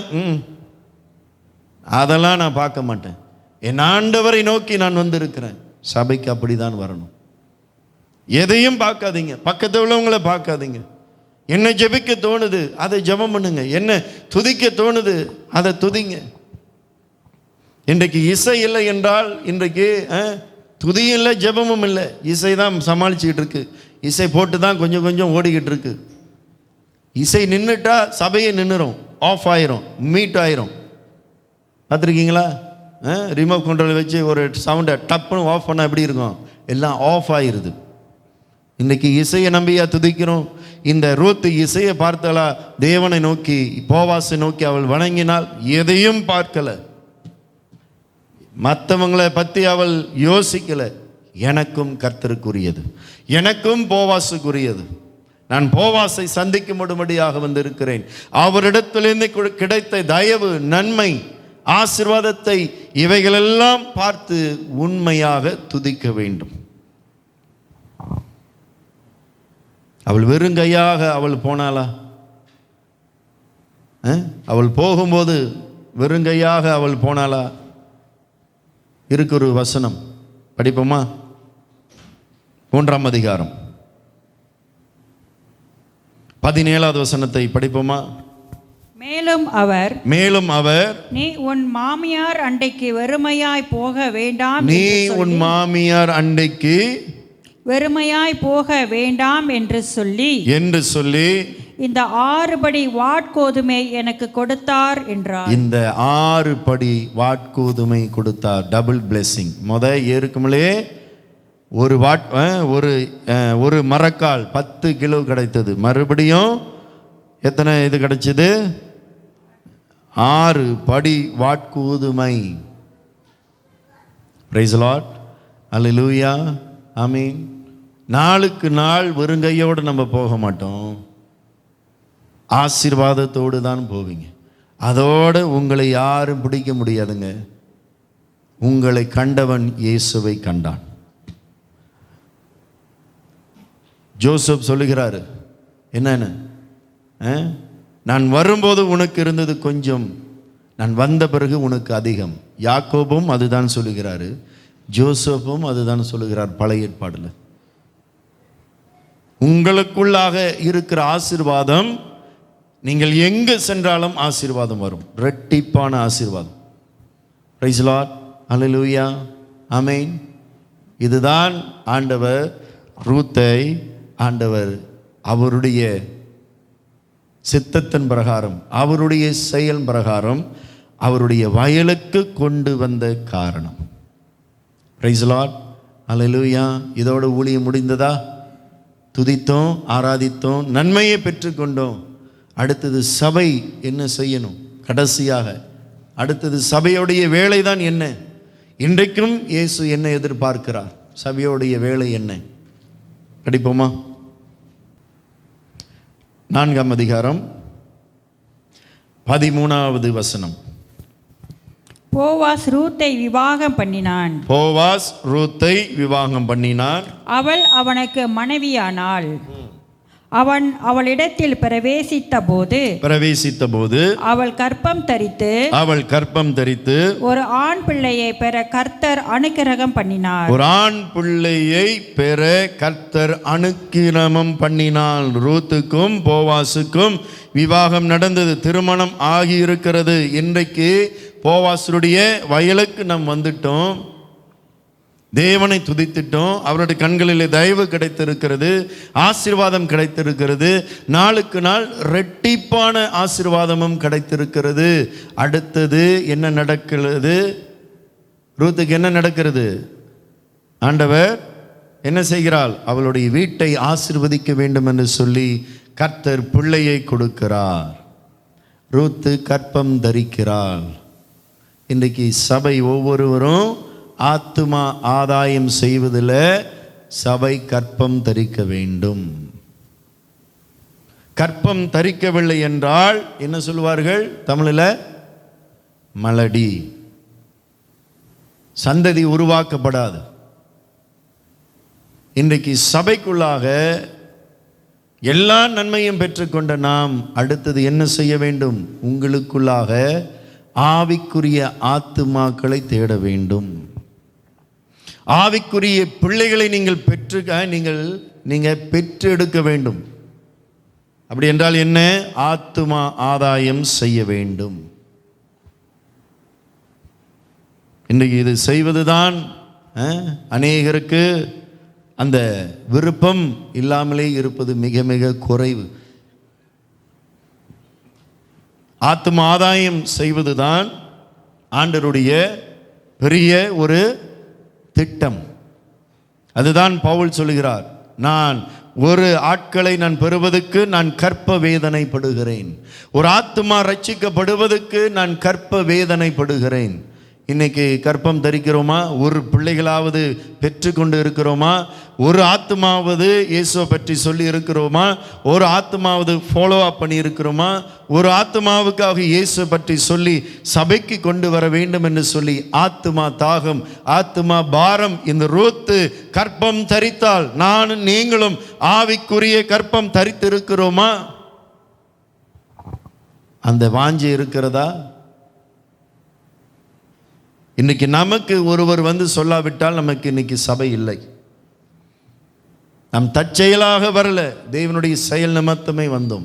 அதெல்லாம் நான் பார்க்க மாட்டேன். என் ஆண்டவரை நோக்கி நான் வந்திருக்கிறேன். சபைக்கு அப்படி தான் வரணும். எதையும் பார்க்காதீங்க, பக்கத்தில் உள்ளவங்களை பார்க்காதீங்க. என்ன ஜெபிக்க தோணுது அதை ஜெபம் பண்ணுங்க, என்ன துதிக்க தோணுது அதை துதிங்க. இன்றைக்கு இசை இல்லை என்றால் இன்றைக்கு துதியும் இல்லை, ஜெபமும் இல்லை. இசை தான் சமாளிச்சுக்கிட்டு இருக்கு. இசை போட்டு தான் கொஞ்சம் கொஞ்சம் ஓடிக்கிட்டு இருக்கு. இசை நின்றுட்டா சபையை நின்றுரும், ஆஃப் ஆயிரும், மீட் ஆயிரும். பார்த்துருக்கீங்களா? ரிமோட் கண்ட்ரோல் வச்சு ஒரு சவுண்டை டப்புன்னு ஆஃப் பண்ணால் எப்படி இருக்கும்? எல்லாம் ஆஃப் ஆயிடுது. இன்னைக்கு இசையை நம்பியா துதிக்கிறோம்? இந்த ரூத்து இசையை பார்த்தாளா? தேவனை நோக்கி, போவாசை நோக்கி அவள் வணங்கினால் எதையும் பார்க்கல, மற்றவங்களை பற்றி அவள் யோசிக்கல. எனக்கும் கர்த்தருக்குரியது, எனக்கும் போவாசுக்குரியது. நான் போவாசை சந்திக்கும்படியாக வந்திருக்கிறேன். அவரிடத்திலிருந்து கிடைத்த தயவு, நன்மை, ஆசீர்வாதத்தை இவைகளெல்லாம் பார்த்து உண்மையாக துதிக்க வேண்டும். அவள் வெறுங்கையாக அவள் போனாளா? அவள் போகும்போது வெறுங்கையாக அவள் போனாளா? இருக்கு ஒரு வசனம், படிப்போமா? 3ஆம் அதிகாரம் 17வது வசனத்தை படிப்போமா? மேலும் அவர் நீ உன் மாமியார் அண்டைக்கு வெறுமையாய் போக வேண்டாம், நீ உன் மாமியார் அண்டைக்கு வெறுமையாய் போக வேண்டாம் என்று சொல்லி இந்த 6 படி வாட்கோதுமை எனக்கு கொடுத்தார் என்றார். இந்த 6 படி வாட்கோதுமை கொடுத்தார். Double blessing. ஏற்குமலே ஒரு மரக்கால் 10 கிலோ கிடைத்தது. மறுபடியும் எத்தனை இது கிடைச்சது? 6 படி வாட்கோதுமை. பிரைஸ் தி லார்ட், அல்லேலூயா, ஆமென். நாளுக்கு நாள் வெறுங்கையோடு நம்ம போக மாட்டோம், ஆசீர்வாதத்தோடு தான் போவீங்க. அதோடு உங்களை யாரும் பிடிக்க முடியாதுங்க. உங்களை கண்டவன் இயேசுவை கண்டான். ஜோசப் சொல்லுகிறாரு, என்னன்னு, நான் வரும்போது உனக்கு இருந்தது கொஞ்சம், நான் வந்த பிறகு உனக்கு அதிகம். யாக்கோபும் அதுதான் சொல்லுகிறாரு, ஜோசப்பும் அதுதான் சொல்லுகிறார் பழைய ஏற்பாடுல. உங்களுக்குள்ளாக இருக்கிற ஆசீர்வாதம், நீங்கள் எங்கு சென்றாலும் ஆசீர்வாதம் வரும், இரட்டிப்பான ஆசீர்வாதம். பிரைஸ் தி லார்ட், அல்லேலூயா, ஆமென். இதுதான் ஆண்டவர் ரூத்தை, ஆண்டவர் அவருடைய சித்தத்தின் பிரகாரம், அவருடைய செயல் பிரகாரம் அவருடைய வயலுக்கு கொண்டு வந்த காரணம். பிரைஸ் தி லார்ட், அல்லேலூயா. இதோட ஊழியம் முடிந்ததா? துதித்தோம், ஆராதித்தோம், நன்மையை பெற்றுக்கொண்டோம். அடுத்தது சபை என்ன செய்யணும்? கடைசியாக அடுத்தது சபையோடைய வேலை தான் என்ன? இன்றைக்கும் இயேசு என்ன எதிர்பார்க்கிறார்? சபையோடைய வேலை என்ன? படிப்போமா? 4ஆம் அதிகாரம் 13வது வசனம். போவாஸ் ரூத்தை விவாகம் பண்ணினான். போவாஸ் ரூத்தை விவாகம் பண்ணினான். அவள் அவனுக்கு மனைவியானாள். அவன் அவளிடத்தில் பிரவேசித்த போது அவள் கர்ப்பம் தரித்து ஒரு ஆண் பிள்ளையை பெற கர்த்தர் அனுக்கிரகம் பண்ணினார். ஒரு ஆண் பிள்ளையை பெற கர்த்தர் அனுக்கிரமம் பண்ணினாள். ரூத்துக்கும் போவாசுக்கும் விவாகம் நடந்தது, திருமணம் ஆகி இருக்கிறது. இன்றைக்கு போவாசுடைய வயலுக்கு நாம் வந்துட்டோம், தேவனை துதித்துட்டோம், அவருடைய கண்களிலே தயவு கிடைத்திருக்கிறது, ஆசீர்வாதம் கிடைத்திருக்கிறது. நாளுக்கு நாள் இரட்டிப்பான ஆசீர்வாதமும் கிடைத்திருக்கிறது. அடுத்தது என்ன நடக்கிறது? ரூத்துக்கு என்ன நடக்கிறது? ஆண்டவர் என்ன செய்கிறாள்? அவளுடைய வீட்டை ஆசீர்வதிக்க வேண்டும் என்று சொல்லி கர்த்தர் பிள்ளையை கொடுக்கிறார். ரூத்து கற்பம் தரிக்கிறாள். இன்றைக்கு சபை ஒவ்வொருவரும் ஆத்துமா ஆதாயம் செய்வதில் சபை கற்பம் தரிக்க வேண்டும். கற்பம் தரிக்கவில்லை என்றால் என்ன சொல்வார்கள் தமிழில்? மலடி. சந்ததி உருவாக்கப்படாது. இன்றைக்கு சபைக்குள்ளாக எல்லா நன்மையும் பெற்றுக்கொண்ட நாம் அடுத்தது என்ன செய்ய வேண்டும்? உங்களுக்குள்ளாக ஆவிக்குரிய ஆத்துமாக்களை தேட வேண்டும். ஆவிக்குரிய பிள்ளைகளை நீங்கள் பெற்று எடுக்க வேண்டும். அப்படி என்றால் என்ன? ஆத்துமா ஆதாயம் செய்ய வேண்டும். இன்றைக்கு இது செய்வதுதான் அநேகருக்கு அந்த விருப்பம் இல்லாமலே இருப்பது மிக மிக குறைவு. ஆத்தும ஆதாயம் செய்வதுதான் ஆண்டவருடைய பெரிய ஒரு திட்டம். அதுதான் பவுல் சொல்லுகிறார், நான் ஒரு ஆட்களை நான் பெறுவதற்கு நான் கற்ப வேதனைப்படுகிறேன். ஒரு ஆத்துமா ரட்சிக்கப்படுவதற்கு நான் கற்ப வேதனைப்படுகிறேன். இன்னைக்கு கற்பம் தரிக்கிறோமா? ஒரு பிள்ளைகளாவது பெற்றுக்கொண்டு இருக்கிறோமா? ஒரு ஆத்மாவது இயேசுவை பற்றி சொல்லி இருக்கிறோமா? ஒரு ஆத்மாவது ஃபாலோ அப் பண்ணி இருக்கிறோமா? ஒரு ஆத்மாவுக்காக இயேசுவை பற்றி சொல்லி சபைக்கு கொண்டு வர வேண்டும் என்று சொல்லி ஆத்மா தாகம், ஆத்மா பாரம். இந்த ரூத்து கற்பம் தரித்தால் நானும் நீங்களும் ஆவிக்குரிய கற்பம் தரித்திருக்கிறோமா? அந்த வாஞ்சை இருக்கிறதா? இன்னைக்கு நமக்கு ஒருவர் வந்து சொல்லாவிட்டால் நமக்கு இன்னைக்கு சபை இல்லை. நம் தற்செயலாக வரல, தேவனுடைய செயல் நிமித்தமே வந்தோம்.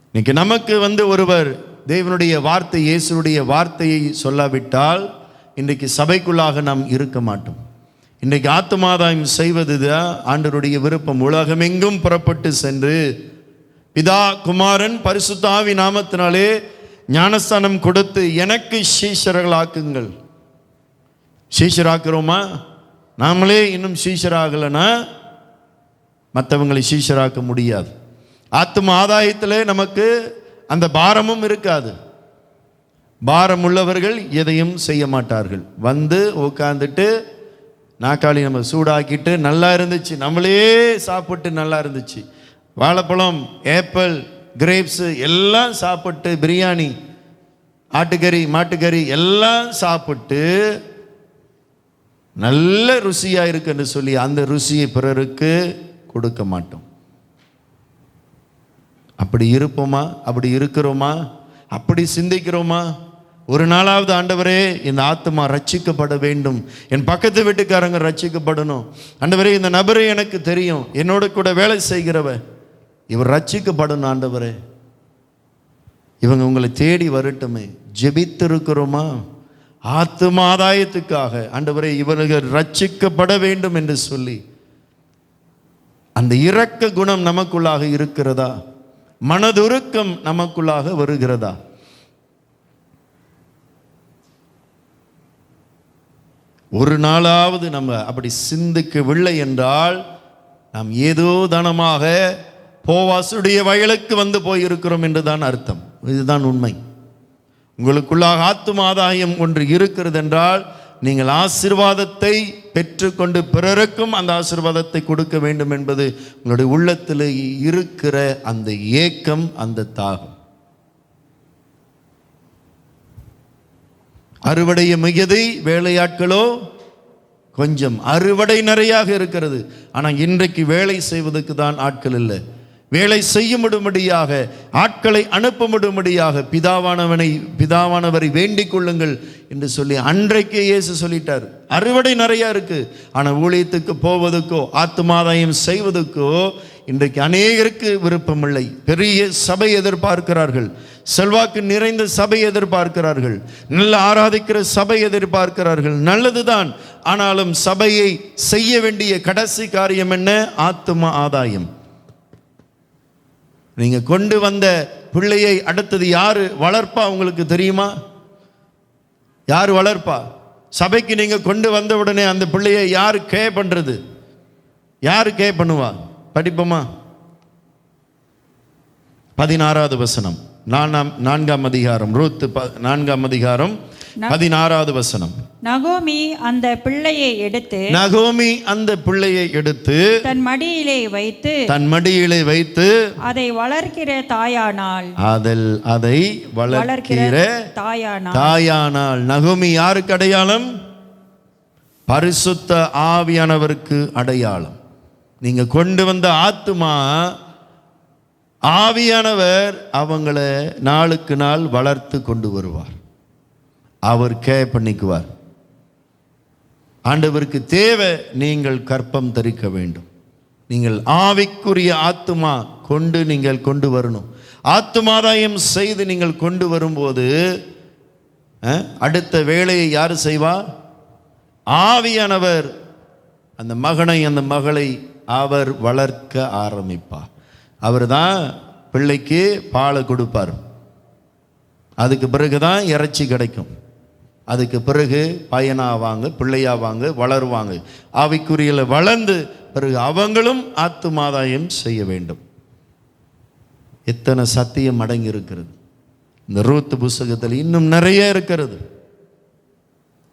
இன்னைக்கு நமக்கு வந்து ஒருவர் தேவனுடைய வார்த்தை, இயேசுடைய வார்த்தையை சொல்லாவிட்டால் இன்றைக்கு சபைக்குள்ளாக நாம் இருக்க மாட்டோம். இன்றைக்கு ஆத்துமாதாயம் செய்வது தான் ஆண்டவருடைய விருப்பம். உலகமெங்கும் புறப்பட்டு சென்று பிதா, குமாரன், பரிசுத்த ஆவி நாமத்தினாலே ஞானஸ்தானம் கொடுத்து எனக்கு சீஷர்களாக்குங்கள். சீஷராக்குறோமா? நாமளே இன்னும் சீஷராகலைன்னா மற்றவங்களை சீஷராக்க முடியாது. ஆத்தும ஆதாயத்தில் நமக்கு அந்த பாரமும் இருக்காது. பாரம் உள்ளவர்கள் எதையும் செய்ய மாட்டார்கள். வந்து உட்காந்துட்டு நாக்காளி நம்ம சூடாக்கிட்டு நல்லா இருந்துச்சு, நம்மளே சாப்பிட்டு நல்லா இருந்துச்சு, வாழைப்பழம், ஏப்பிள், கிரேப்ஸு எல்லாம் சாப்பிட்டு, பிரியாணி, ஆட்டுக்கறி, மாட்டுக்கறி எல்லாம் சாப்பிட்டு நல்ல ருசியாக இருக்குன்னு சொல்லி அந்த ருசியை பிறருக்கு கொடுக்க மாட்டோம். அப்படி இருப்போமா? அப்படி இருக்கிறோமா? அப்படி சிந்திக்கிறோமா? ஒரு நாளாவது ஆண்டவரே இந்த ஆத்மா ரட்சிக்கப்பட வேண்டும், என் பக்கத்து வீட்டுக்காரங்க ரட்சிக்கப்படணும், ஆண்டவரே இந்த நபரே எனக்கு தெரியும், என்னோட கூட வேலை செய்கிறவ, இவர் ரட்சிக்கப்படணும் ஆண்டவரே, இவங்க உங்களை தேடி வரட்டுமே. ஜெபித்திருக்கிறோமா? ஆத்தும ஆதாயத்துக்காக ஆண்டவரே இவர்கள் ரட்சிக்கப்பட வேண்டும் என்று சொல்லி அந்த இரக்க குணம் நமக்குள்ளாக இருக்கிறதா? மனதுருக்கம் நமக்குள்ளாக வருகிறதா? ஒரு நாளாவது நம்ம அப்படி சிந்திக்கவில்லை என்றால் நாம் ஏதோ தனமாக போவாசுடைய வயலுக்கு வந்து போயிருக்கிறோம் என்றுதான் அர்த்தம். இதுதான் உண்மை. உங்களுக்குள்ளாக ஆத்தும ஆதாயம் ஒன்று இருக்கிறது என்றால் நீங்கள் ஆசீர்வாதத்தை பெற்றுக்கொண்டு பிறருக்கும் அந்த ஆசீர்வாதத்தை கொடுக்க வேண்டும் என்பது உங்களுடைய உள்ளத்தில் இருக்கிற அந்த ஏக்கம், அந்த தாகம். அறுவடைய மிகுதி, வேலையாட்களோ கொஞ்சம். அறுவடை நிறையாக இருக்கிறது, ஆனால் இன்றைக்கு வேலை செய்வதற்கு தான் ஆட்கள் இல்லை. வேலை செய்ய முடியும்படியாக, ஆட்களை அனுப்ப முடியும்படியாக பிதாவானவரை வேண்டிக் கொள்ளுங்கள் என்று சொல்லி அன்றைக்கே இயேசு சொல்லிட்டார். அறுவடை நிறையா இருக்கு, ஆனால் ஊழியத்துக்கு போவதுக்கோ ஆத்துமாதாயம் செய்வதுக்கோ இன்றைக்கு அநேகருக்கு விருப்பமில்லை. பெரிய சபை எதிர்பார்க்கிறார்கள், செல்வாக்கு நிறைந்த சபை எதிர்பார்க்கிறார்கள், நல்ல ஆராதிக்கிற சபை எதிர்பார்க்கிறார்கள். நல்லதுதான், ஆனாலும் சபையை செய்ய வேண்டிய கடைசி காரியம் என்ன? ஆத்தும ஆதாயம். நீங்க கொண்டு வந்த பிள்ளையை அடுத்தது யாரு வளர்ப்பா உங்களுக்கு தெரியுமா? யார் வளர்ப்பா? சபைக்கு நீங்க கொண்டு வந்த உடனே அந்த பிள்ளையை யார் கேர் பண்றது? யார் கேர் பண்ணுவா? படிப்போமா? 16வது வசனம், 4ஆம் அதிகாரம், ரூத் 4ஆம் அதிகாரம் 16வது வசனம். நகோமி அந்த பிள்ளையை எடுத்து தன் மடியிலே வைத்து அதை வளர்க்கிற தாயானாள். நகோமி யாருக்கு அடையாளம்? பரிசுத்த ஆவியானவருக்கு அடையாளம். நீங்க கொண்டு வந்த ஆத்துமா, ஆவியானவர் அவங்கள நாளுக்கு நாள் வளர்த்து கொண்டு வருவார். அவர் கேர் பண்ணிக்குவார். ஆண்டவருக்கு தேவை நீங்கள் கற்பம் தரிக்க வேண்டும். நீங்கள் ஆவிக்குரிய ஆத்துமா நீங்கள் கொண்டு வரணும். ஆத்துமாதாயம் செய்து நீங்கள் கொண்டு வரும்போது அடுத்த வேலையை யார் செய்வா? ஆவியானவர் அந்த மகனை, அந்த மகளை அவர் வளர்க்க ஆரம்பிப்பார். அவர் தான் பிள்ளைக்கு பாலை கொடுப்பார். அதுக்கு பிறகுதான் இறைச்சி கிடைக்கும். அதுக்கு பிறகு பையனாவாங்க, பிள்ளையாவாங்க, வளருவாங்க. ஆவிக்குரியல வளர்ந்து பிறகு அவங்களும் ஆத்துமாதாயம் செய்ய வேண்டும். எத்தனை சத்தியம் அடங்கி இருக்கிறது இந்த ரூத் புஸ்தகத்தில், இன்னும் நிறைய இருக்கிறது.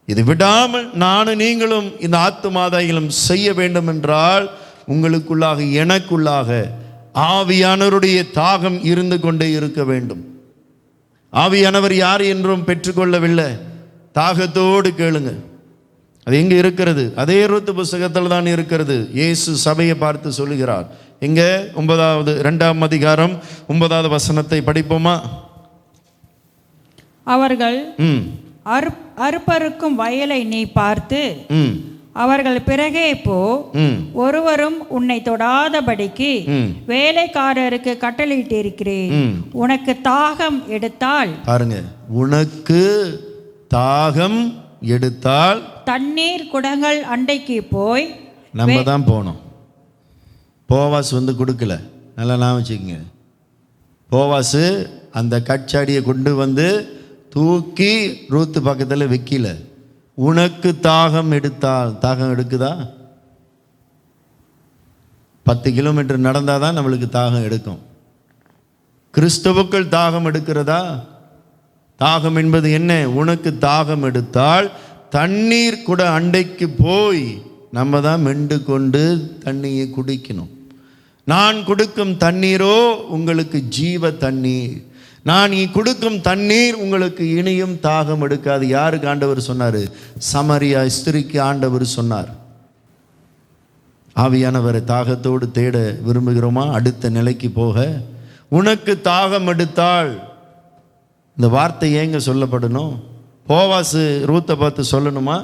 இது விடாமல் நானும் நீங்களும் இந்த ஆத்துமாதாயம் செய்ய வேண்டும் என்றால் உங்களுக்குள்ளாக, எனக்குள்ளாக ஆவியானவருடைய தாகம் இருந்து கொண்டே இருக்க வேண்டும். ஆவியானவர் யார் என்றும் பெற்றுக்கொள்ளவில்லை. தாகத்தோடு கேளுங்க. அது எங்கே இருக்கிறது? அதே ரூத் புஸ்தகத்தில் தான் இருக்கிறது. இயேசு சபையை பார்த்து சொல்லுகிறார். எங்கே? 2ஆம் அதிகாரம் 9வது வசனத்தை படிப்போமா? அவர்கள் அறுப்பறுக்கும் வயலை நீ பார்த்து அவர்கள் பிறகே போ, ஒருவரும் உன்னை தொடாதபடிக்கு வேலைக்காரருக்கு கட்டளையிட்டிருக்கிறேன். உனக்கு தாகம் எடுத்தால், பாருங்க, உனக்கு தாகம் எடுத்தால் தண்ணீர் குடங்கள் அண்டைக்கு போய். நம்ம தான் போனோம். போவாஸ் வந்து கொடுக்கல, நல்லா நான் வச்சுக்கோங்க. போவாஸ் அந்த கச்சாடியை கொண்டு வந்து தூக்கி ரூத்து பக்கத்தில் வைக்கல. உனக்கு தாகம் எடுத்தால், தாகம் எடுக்குதா? 10 கிலோமீட்டர் நடந்தால் தான் நம்மளுக்கு தாகம் எடுக்கும். கிறிஸ்துவுக்குள் தாகம் எடுக்கிறதா? தாகம் என்பது என்ன? உனக்கு தாகம் எடுத்தால் தண்ணீர் கூட அண்டைக்கு போய் நம்ம தான் மெண்டு கொண்டு தண்ணியை குடிக்கணும். நான் கொடுக்கும் தண்ணீரோ உங்களுக்கு ஜீவ தண்ணீர். நான் கொடுக்கும் தண்ணீர் உங்களுக்கு இனியும் தாகம் எடுக்காது. யாருக்கு ஆண்டவர் சொன்னார்? சமரியா ஸ்திரிக்கு ஆண்டவர் சொன்னார். ஆவியானவரை தாகத்தோடு தேட விரும்புகிறோமா? அடுத்த நிலைக்கு போக. உனக்கு தாகம் எடுத்தால், இந்த வார்த்தை ஏங்க சொல்லப்படணும்? போவாசு ரூத்தை பார்த்து சொல்லணுமா?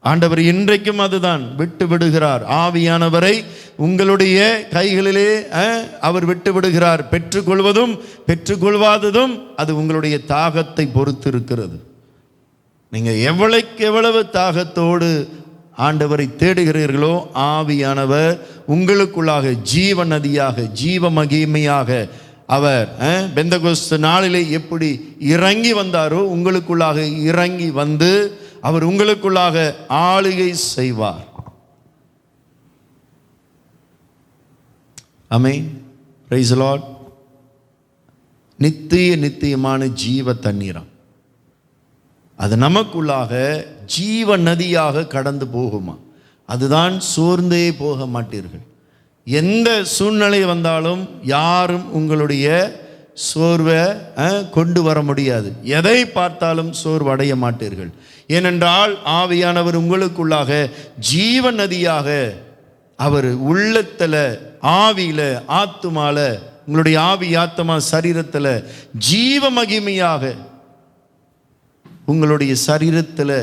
ஆண்டவர் இன்றைக்கும் அதுதான் விட்டு விடுகிறார். ஆவியானவரை உங்களுடைய கைகளிலே அவர் விட்டு விடுகிறார். பெற்றுக்கொள்வதும் பெற்றுக்கொள்வாததும் அது உங்களுடைய தாகத்தை பொறுத்து இருக்கிறது. நீங்கள் எவ்வளவு தாகத்தோடு ஆண்டவரை தேடுகிறீர்களோ ஆவியானவர் உங்களுக்குள்ளாக ஜீவ நதியாக, ஜீவ மகிமையாக அவர் பெந்தகோஸ்து நாளிலே எப்படி இறங்கி வந்தாரோ உங்களுக்குள்ளாக இறங்கி வந்து அவர் உங்களுக்குள்ளாக ஆளுகை செய்வார். ஆமென். Praise the Lord. நித்தியமான ஜீவ தண்ணீரம் அது நமக்குள்ளாக ஜீவ நதியாக கடந்து போகுமா? அதுதான் சோர்ந்தே போக மாட்டீர்கள். எந்த சூழ்நிலை வந்தாலும் யாரும் உங்களுடைய சோர்வை கொண்டு வர முடியாது. எதை பார்த்தாலும் சோர்வு அடைய மாட்டீர்கள். ஏனென்றால் ஆவியானவர் உங்களுக்குள்ளாக ஜீவ நதியாக அவர் உள்ளத்தில், ஆவியில், ஆத்துமால, உங்களுடைய ஆவி ஆத்மா சரீரத்தில் ஜீவ மகிமையாக உங்களுடைய சரீரத்தில்,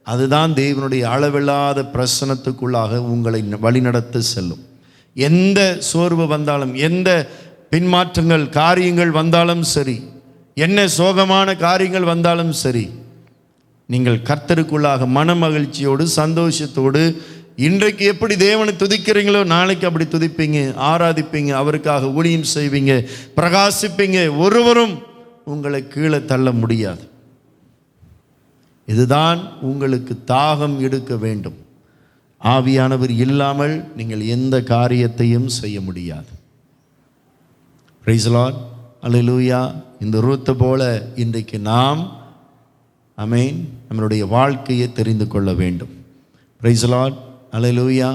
அதுதான் தேவனுடைய அளவில்லாத பிரசனத்துக்குள்ளாக உங்களை வழிநடத்த செல்லும். எந்த சோர்வு வந்தாலும், எந்த பின்மாற்றங்கள் காரியங்கள் வந்தாலும் சரி, என்ன சோகமான காரியங்கள் வந்தாலும் சரி, நீங்கள் கர்த்தருக்குள்ளாக மன மகிழ்ச்சியோடு சந்தோஷத்தோடு இன்றைக்கு எப்படி தேவனை துதிக்கிறீங்களோ நாளைக்கு அப்படி துதிப்பீங்க, ஆராதிப்பீங்க, அவருக்காக ஊழியம் செய்வீங்க, பிரகாசிப்பீங்க. ஒருவரும் உங்களை கீழே தள்ள முடியாது. இதுதான் உங்களுக்கு தாகம் எடுக்க வேண்டும். ஆவியானவர் இல்லாமல் நீங்கள் எந்த காரியத்தையும் செய்ய முடியாது. Praise the Lord. அல்லேலூயா. இந்த ரூத்தை போல இன்றைக்கு நாம் ஆமென் நம்மளுடைய வாழ்க்கையை தெரிந்து கொள்ள வேண்டும். Praise the Lord. Hallelujah.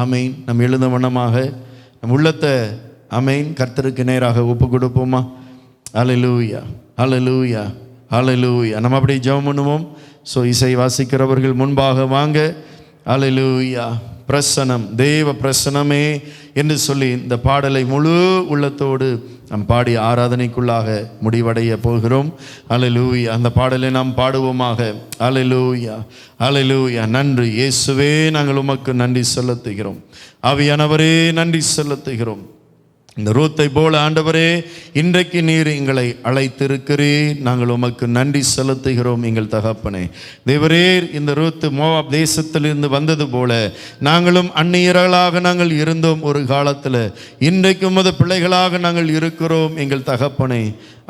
Amen. நம்ம எழுந்த வண்ணமாக நம் உள்ளத்தை ஆமென் கர்த்தருக்கு நேராக ஒப்பு கொடுப்போமா? அல்லேலூயா, அல்லேலூயா, அல்லேலூயா. நம்ம அப்படியே ஜெபம் பண்ணுவோம். ஸோ இசை வாசிக்கிறவர்கள் முன்பாக வாங்க. அல்லேலூயா. பிரசனம், தேவ பிரசனமே என்று சொல்லி இந்த பாடலை முழு உள்ளத்தோடு நாம் பாடி ஆராதனைக்குள்ளாக முடிவடைய போகிறோம். அல்லேலூயா. அந்த பாடலை நாம் பாடுவோமாக. அல்லேலூயா, அல்லேலூயா. நன்றி இயேசுவே, நாங்கள் உமக்கு நன்றி செலுத்துகிறோம். ஆவியானவரே நன்றி செலுத்துகிறோம். இந்த ரூத்தை போல ஆண்டவரே, இன்றைக்கு நீர் எங்களை அழைத்திருக்கிறீர். நாங்கள் உமக்கு நன்றி செலுத்துகிறோம் எங்கள் தகப்பனே. தேவரீர், இந்த ரூத்து மோவாப் தேசத்திலிருந்து வந்தது போல நாங்களும் அந்நியர்களாக நாங்கள் இருந்தோம் ஒரு காலத்தில். இன்றைக்கு உமது பிள்ளைகளாக நாங்கள் இருக்கிறோம் எங்கள் தகப்பனே.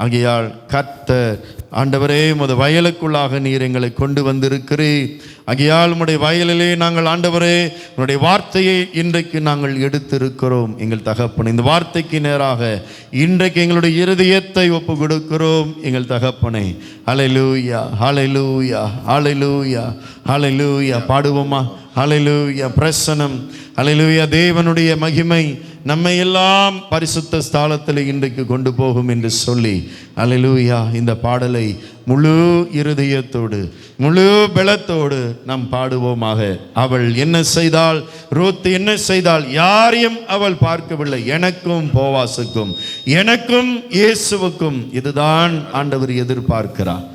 ஆகையால் கர்த்தர் ஆண்டவரே, உமது வயலுக்குள்ளாக நீர் எங்களை கொண்டு வந்திருக்கிறீர். ஆகையால் உம்முடைய வயலிலே நாங்கள் ஆண்டவரே உம்முடைய வார்த்தையை இன்றைக்கு நாங்கள் எடுத்திருக்கிறோம் எங்கள் தகப்பனே. இந்த வார்த்தைக்கு நேராக இன்றைக்கு எங்களுடைய இருதயத்தை ஒப்பு கொடுக்கிறோம் எங்கள் தகப்பனே. ஹல்லேலூயா, ஹல்லேலூயா, ஹல்லேலூயா, ஹல்லேலூயா. பாடுவோமா? ஹல்லேலூயா. பிரசனம், ஹல்லேலூயா. தேவனுடைய மகிமை நம்மை எல்லாம் பரிசுத்த ஸ்தலத்தில் இன்றைக்கு கொண்டு போகும் என்று சொல்லி ஹல்லேலூயா இந்த பாடலை முழு இருதயத்தோடு முழு பலத்தோடு நாம் பாடுவோமாக. அவள் என்ன செய்தாள்? ரூத் என்ன செய்தாள்? யாரையும் அவள் பார்க்கவில்லை. எனக்கும் போவாசுக்கும், எனக்கும் இயேசுவுக்கும் இதுதான் ஆண்டவர் எதிர்பார்க்கிறார்.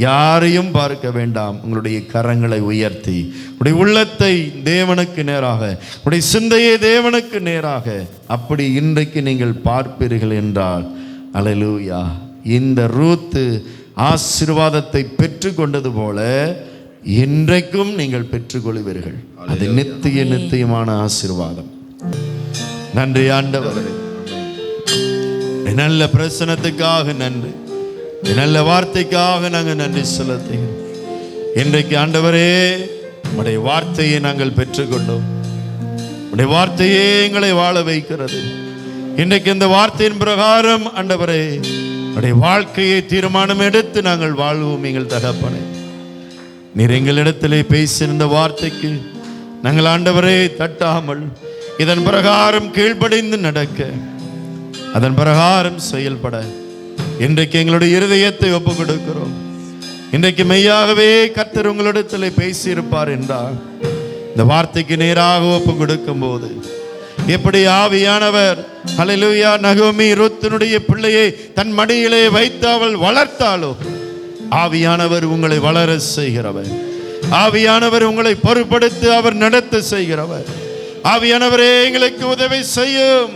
யாரையும் பார்க்க வேண்டாம். உங்களுடைய கரங்களை உயர்த்தி உங்களுடைய உள்ளத்தை தேவனுக்கு நேராக, உங்களுடைய சிந்தையை தேவனுக்கு நேராக அப்படி இன்றைக்கு நீங்கள் பார்ப்பீர்கள் என்றால் அல்லேலூயா, இந்த ரூத்து ஆசீர்வாதத்தை பெற்றுக்கொண்டது போல இன்றைக்கும் நீங்கள் பெற்றுக்கொள்வீர்கள். அது நித்தியமான ஆசீர்வாதம். நன்றி ஆண்டவரே, நல்ல பிரசனத்துக்காக நன்றி, நல்ல வார்த்தைக்காக நாங்கள் நன்றி செலுத்துகிறோம். இன்றைக்கு ஆண்டவரே, உம்முடைய வார்த்தையை நாங்கள் பெற்றுக்கொண்டோம். உம்முடைய வார்த்தையே எங்களை வாழ வைக்கிறது. இன்றைக்கு இந்த வார்த்தையின் பிரகாரம் ஆண்டவரே உம்முடைய வாழ்க்கையை தீர்மானம் எடுத்து நாங்கள் வாழ்வோம் எங்கள் தகப்பனே. நீர் எங்களிடத்திலே பேசியிருந்த வார்த்தைக்கு நாங்கள் ஆண்டவரே தட்டாமல் இதன் பிரகாரம் கீழ்ப்படிந்து நடக்க, அதன் பிரகாரம் செயல்பட இன்றைக்கு எங்களுடைய இருதயத்தை ஒப்பு கொடுக்கிறோம். இன்றைக்கு மெய்யாகவே கர்த்தர் உங்களிடத்தில் பேசியிருப்பார் என்றால் இந்த வார்த்தைக்கு நேராக ஒப்பு கொடுக்கும் போது எப்படி ஆவியானவர் ஹல்லேலூயா நகோமி ரூத்தினுடைய பிள்ளையை தன் மடியிலே வைத்து அவள் வளர்த்தாளோ, ஆவியானவர் உங்களை வளர செய்கிறவர். ஆவியானவர் உங்களை பொறுப்படுத்தி அவர் நடத்த செய்கிறவர். ஆவியானவரே எங்களுக்கு உதவி செய்யும்,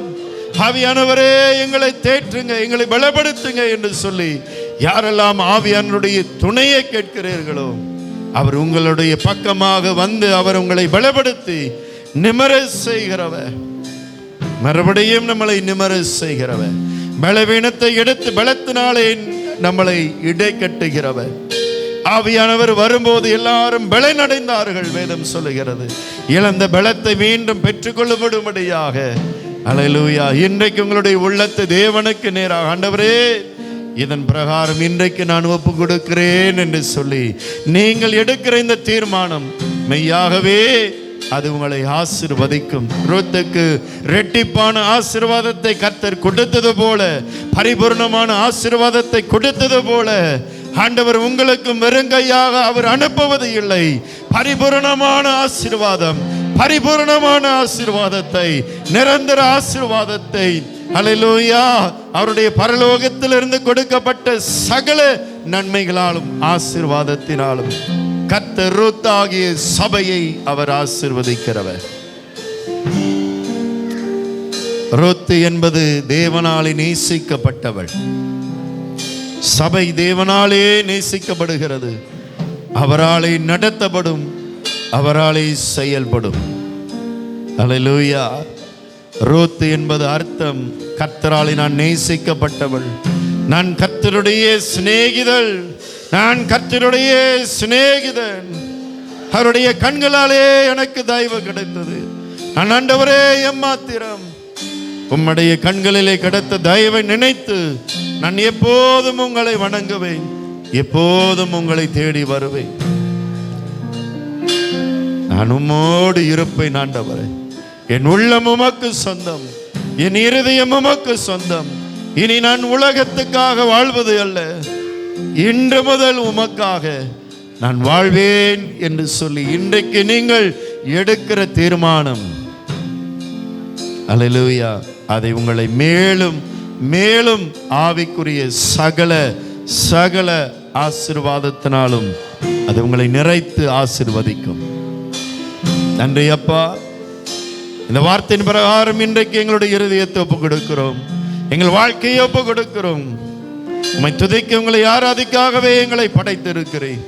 ஆவியானவரே எங்களை தேற்றுங்க, எங்களை பலப்படுத்துங்க என்று சொல்லி யாரெல்லாம் ஆவியானவருடைய துணையை கேட்கிறீர்களோ அவர் உங்களுடைய பக்கமாக வந்து அவர் உங்களை பலப்படுத்தி நிமர செய்கிறவர். மறுபடியும் நம்மளை நிமர செய்கிறவர். பலவீனத்தை எடுத்து பலத்தினாலே நம்மளை இடை கட்டுகிறவர். ஆவியானவர் வரும்போது எல்லாரும் பலனடைந்தார்கள் வேதம் சொல்லுகிறது. இழந்த பலத்தை மீண்டும் பெற்றுக்கொள்ளப்படும்படியாக அல்லேலூயா. இன்றைக்கு உங்களுடைய உள்ளத்தை தேவனுக்கு நேராக ஆண்டவரே இதன் பிரகாரம் இன்றைக்கு நான் ஒப்பு கொடுக்கிறேன் என்று சொல்லி நீங்கள் எடுக்கிற இந்த தீர்மானம் மெய்யாகவே அது உங்களை ஆசீர்வதிக்கும். ரூத்துக்கு இரட்டிப்பான ஆசீர்வாதத்தை கர்த்தர் கொடுத்தது போல, பரிபூர்ணமான ஆசீர்வாதத்தை கொடுத்தது போல ஆண்டவர் உங்களுக்கும் வெறுங்கையாக அவர் அனுப்புவது இல்லை. பரிபூர்ணமான ஆசீர்வாதம், பரிபூர்ணமான ஆசீர்வாதத்தை, நிரந்தர ஆசீர்வாதத்தை அல்லேலூயா அவருடைய பரலோகத்திலிருந்து கொடுக்கப்பட்ட சகல நன்மைகளாலும் ஆசீர்வாதத்தினாலும் கர்த்தர் ரூத் ஆகிய சபையை அவர் ஆசீர்வதிக்கிறவர். ரூத் என்பது தேவனாலே நேசிக்கப்பட்டவள். சபை தேவனாலே நேசிக்கப்படுகிறது. அவராலே நடத்தப்படும், அவராலே செயல்படும். அல்லேலூயா. ரூத் என்பது அர்த்தம் கர்த்தராலே நான் நேசிக்கப்பட்டவள், நான் கர்த்தருடைய சிநேகிதள், நான் கர்த்தருடைய சிநேகிதன், அவருடைய கண்களாலே எனக்கு தயவு கிடைத்தது. நான் ஆண்டவரே எம்மாத்திரம், உம்முடைய கண்களிலே கிடைத்த தயவை நினைத்து நான் எப்போதும் உங்களை வணங்குவேன், எப்போதும் உங்களை தேடி வருவேன். நான் உம்மோடு இருப்பேன் ஆண்டவரே. என் உள்ளம் உமக்கு சொந்தம், என் இருதயம் உமக்கு சொந்தம். இனி நான் உலகத்துக்காக வாழ்வது அல்ல, இன்று முதல் உமக்காக நான் வாழ்வேன் என்று சொல்லி இன்றைக்கு நீங்கள் எடுக்கிற தீர்மானம் அல்லேலூயா அதை உங்களை மேலும் மேலும் ஆவிக்குரிய சகல ஆசீர்வாதத்தினாலும் அது உங்களை நிறைத்து ஆசீர்வதிக்கும். நன்றி அப்பா, இந்த வார்த்தையின் பிரகாரம் இன்றைக்கு எங்களுடைய இருதயத்தை ஒப்பு கொடுக்கிறோம், எங்கள் வாழ்க்கையை ஒப்பு கொடுக்கிறோம். உம்மை துதிக்க உங்களை ஆராதிக்காகவே எங்களை படைத்திருக்கிறேன்,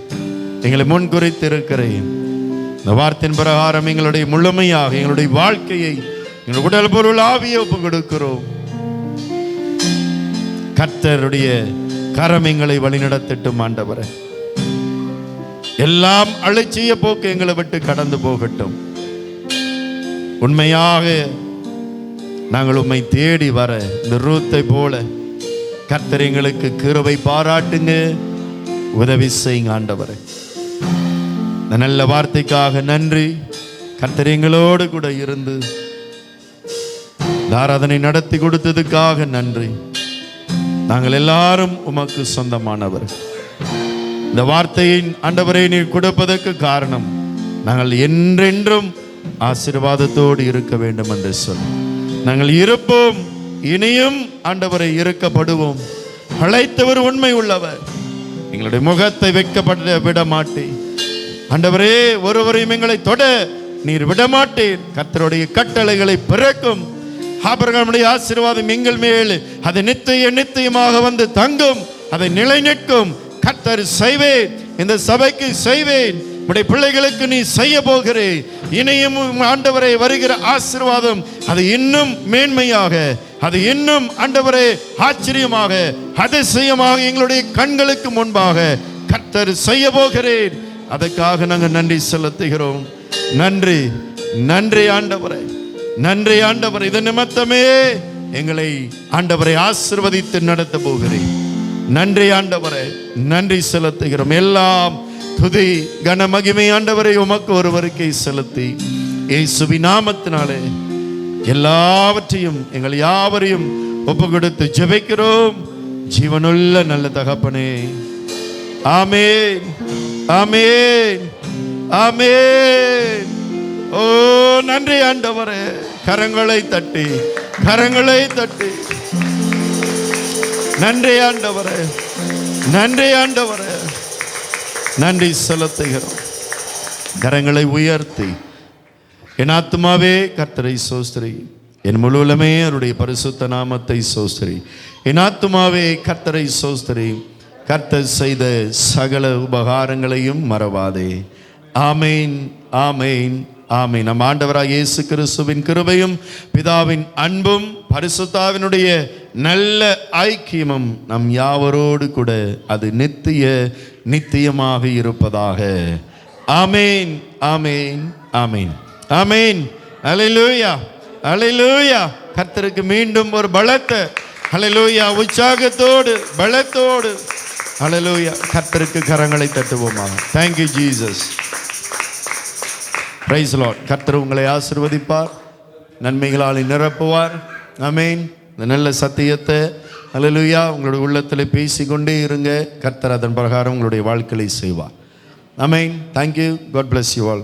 எங்களை முன்குறித்திருக்கிறேன். இந்த வார்த்தையின் பிரகாரம் எங்களுடைய முழுமையாக எங்களுடைய வாழ்க்கையை, எங்கள் உடல் பொருள் ஆவியை ஒப்பு கொடுக்கிறோம். கர்த்தருடைய கரம் எங்களை வழிநடத்தட்டும் ஆண்டவரே. எல்லாம் அலட்சிய போக்கு எங்களை விட்டு கடந்து போகட்டும். உண்மையாக நாங்கள் உம்மை தேடி வர இந்த ரூத்தை போல கர்த்தர் எங்களுக்கு கிருபை பாராட்டுங்க, உதவி செய்யுங்க ஆண்டவரே. இந்த நல்ல வார்த்தைக்காக நன்றி. கர்த்தர் எங்களோடு கூட இருந்து ஆராதனை நடத்தி கொடுத்ததுக்காக நன்றி. நாங்கள் எல்லாரும் உமக்கு சொந்தமானவர். இந்த வார்த்தையின் ஆண்டவரை நீர் கொடுப்பதற்கு காரணம் நாங்கள் என்றென்றும் ஆசீர்வாதத்தோடு இருக்க வேண்டும் என்று சொல். நாங்கள் இருப்போம், இனியும் ஆண்டவரை இருக்கப்படுவோம். அழைத்தவர் உண்மை உள்ளவர், எங்களுடைய முகத்தை வைக்கப்பட விட மாட்டேன் ஆண்டவரே. ஒருவரையும் எங்களை தொட நீர் விடமாட்டேன். கர்த்தருடைய கட்டளைகளை பிறக்கும். ஆபிரகாமுடைய ஆசீர்வாதம் எங்கள் மேல் அது நித்தியமாக வந்து தங்கும், அதை நிலை நிற்கும். கர்த்தர் செய்வேன், இந்த சபைக்கு செய்வேன், உடைய பிள்ளைகளுக்கு நீ செய்ய போகிறேன். இனியும் ஆண்டவரே வருகிற ஆசீர்வாதம் அது இன்னும் மேன்மையாக, அது இன்னும் ஆண்டவரே ஆச்சரியமாக, அதிசயமாக எங்களுடைய கண்களுக்கு முன்பாக கர்த்தர் செய்ய போகிறேன். அதற்காக நாங்கள் நன்றி செலுத்துகிறோம். நன்றி, நன்றி ஆண்டவரே, நன்றி ஆண்டவர். இது நிமித்தமே எங்களை ஆண்டவரை ஆசீர்வதித்து நடத்த போகிறேன். நன்றி ஆண்டவரே, நன்றி செலுத்துகிறோம். எல்லாம் துதி கன மகிமை ஆண்டவரை உமக்கு ஒருவருக்கே செலுத்தி இயேசுவின் நாமத்தினாலே எல்லாவற்றையும் எங்கள் யாவரையும் ஒப்பு கொடுத்து ஜெபிக்கிறோம். ஜீவனுள்ள நல்ல தகப்பனே, ஆமென், ஆமென், ஆமென். ஓ நன்றி ஆண்டவரே. கரங்களை தட்டி, கரங்களை தட்டி நன்றி ஆண்டவரே, நன்றி ஆண்டவரே, நன்றி செலுத்துகிறோம். கரங்களை உயர்த்தி என் ஆத்துமாவே கர்த்தரை சோஸ்திரி, என் முழுவலுமே அவருடைய பரிசுத்த நாமத்தை சோஸ்திரி. என் ஆத்துமாவே கர்த்தரை சோஸ்திரி, கர்த்தர் செய்த சகல உபகாரங்களையும் மறவாதே. ஆமேன், ஆமேன், ஆமேன். நம் ஆண்டவராகிய இயேசு கிறிஸ்துவின் கிருபையும் பிதாவின் அன்பும் பரிசுத்தாவினுடைய நல்ல ஐக்கியமும் நம் யாவரோடு கூட அது நித்தியமாக இருப்பதாக. ஆமேன், ஆமேன், ஆமேன், ஆமேன். அல்லேலூயா, அல்லேலூயா. கர்த்தருக்கு மீண்டும் ஒரு பலத்த அல்லேலூயா, உற்சாகத்தோடு பலத்தோடு அல்லேலூயா கர்த்தருக்கு கரங்களை தட்டுவோமாக. Thank you Jesus. Praise Lord. கர்த்தர் உங்களை ஆசீர்வதிப்பார், நன்மைகளால் நிரப்புவார். ஆமென். இந்த நல்ல சத்தியத்தை அல்லேலூயா உங்களுடைய உள்ளத்தில் பேசிக்கொண்டே இருங்க. கர்த்தர் அதன் பிரகாரம் உங்களுடைய வாழ்க்கையை செய்வார். Amen. Thank you. God bless you all.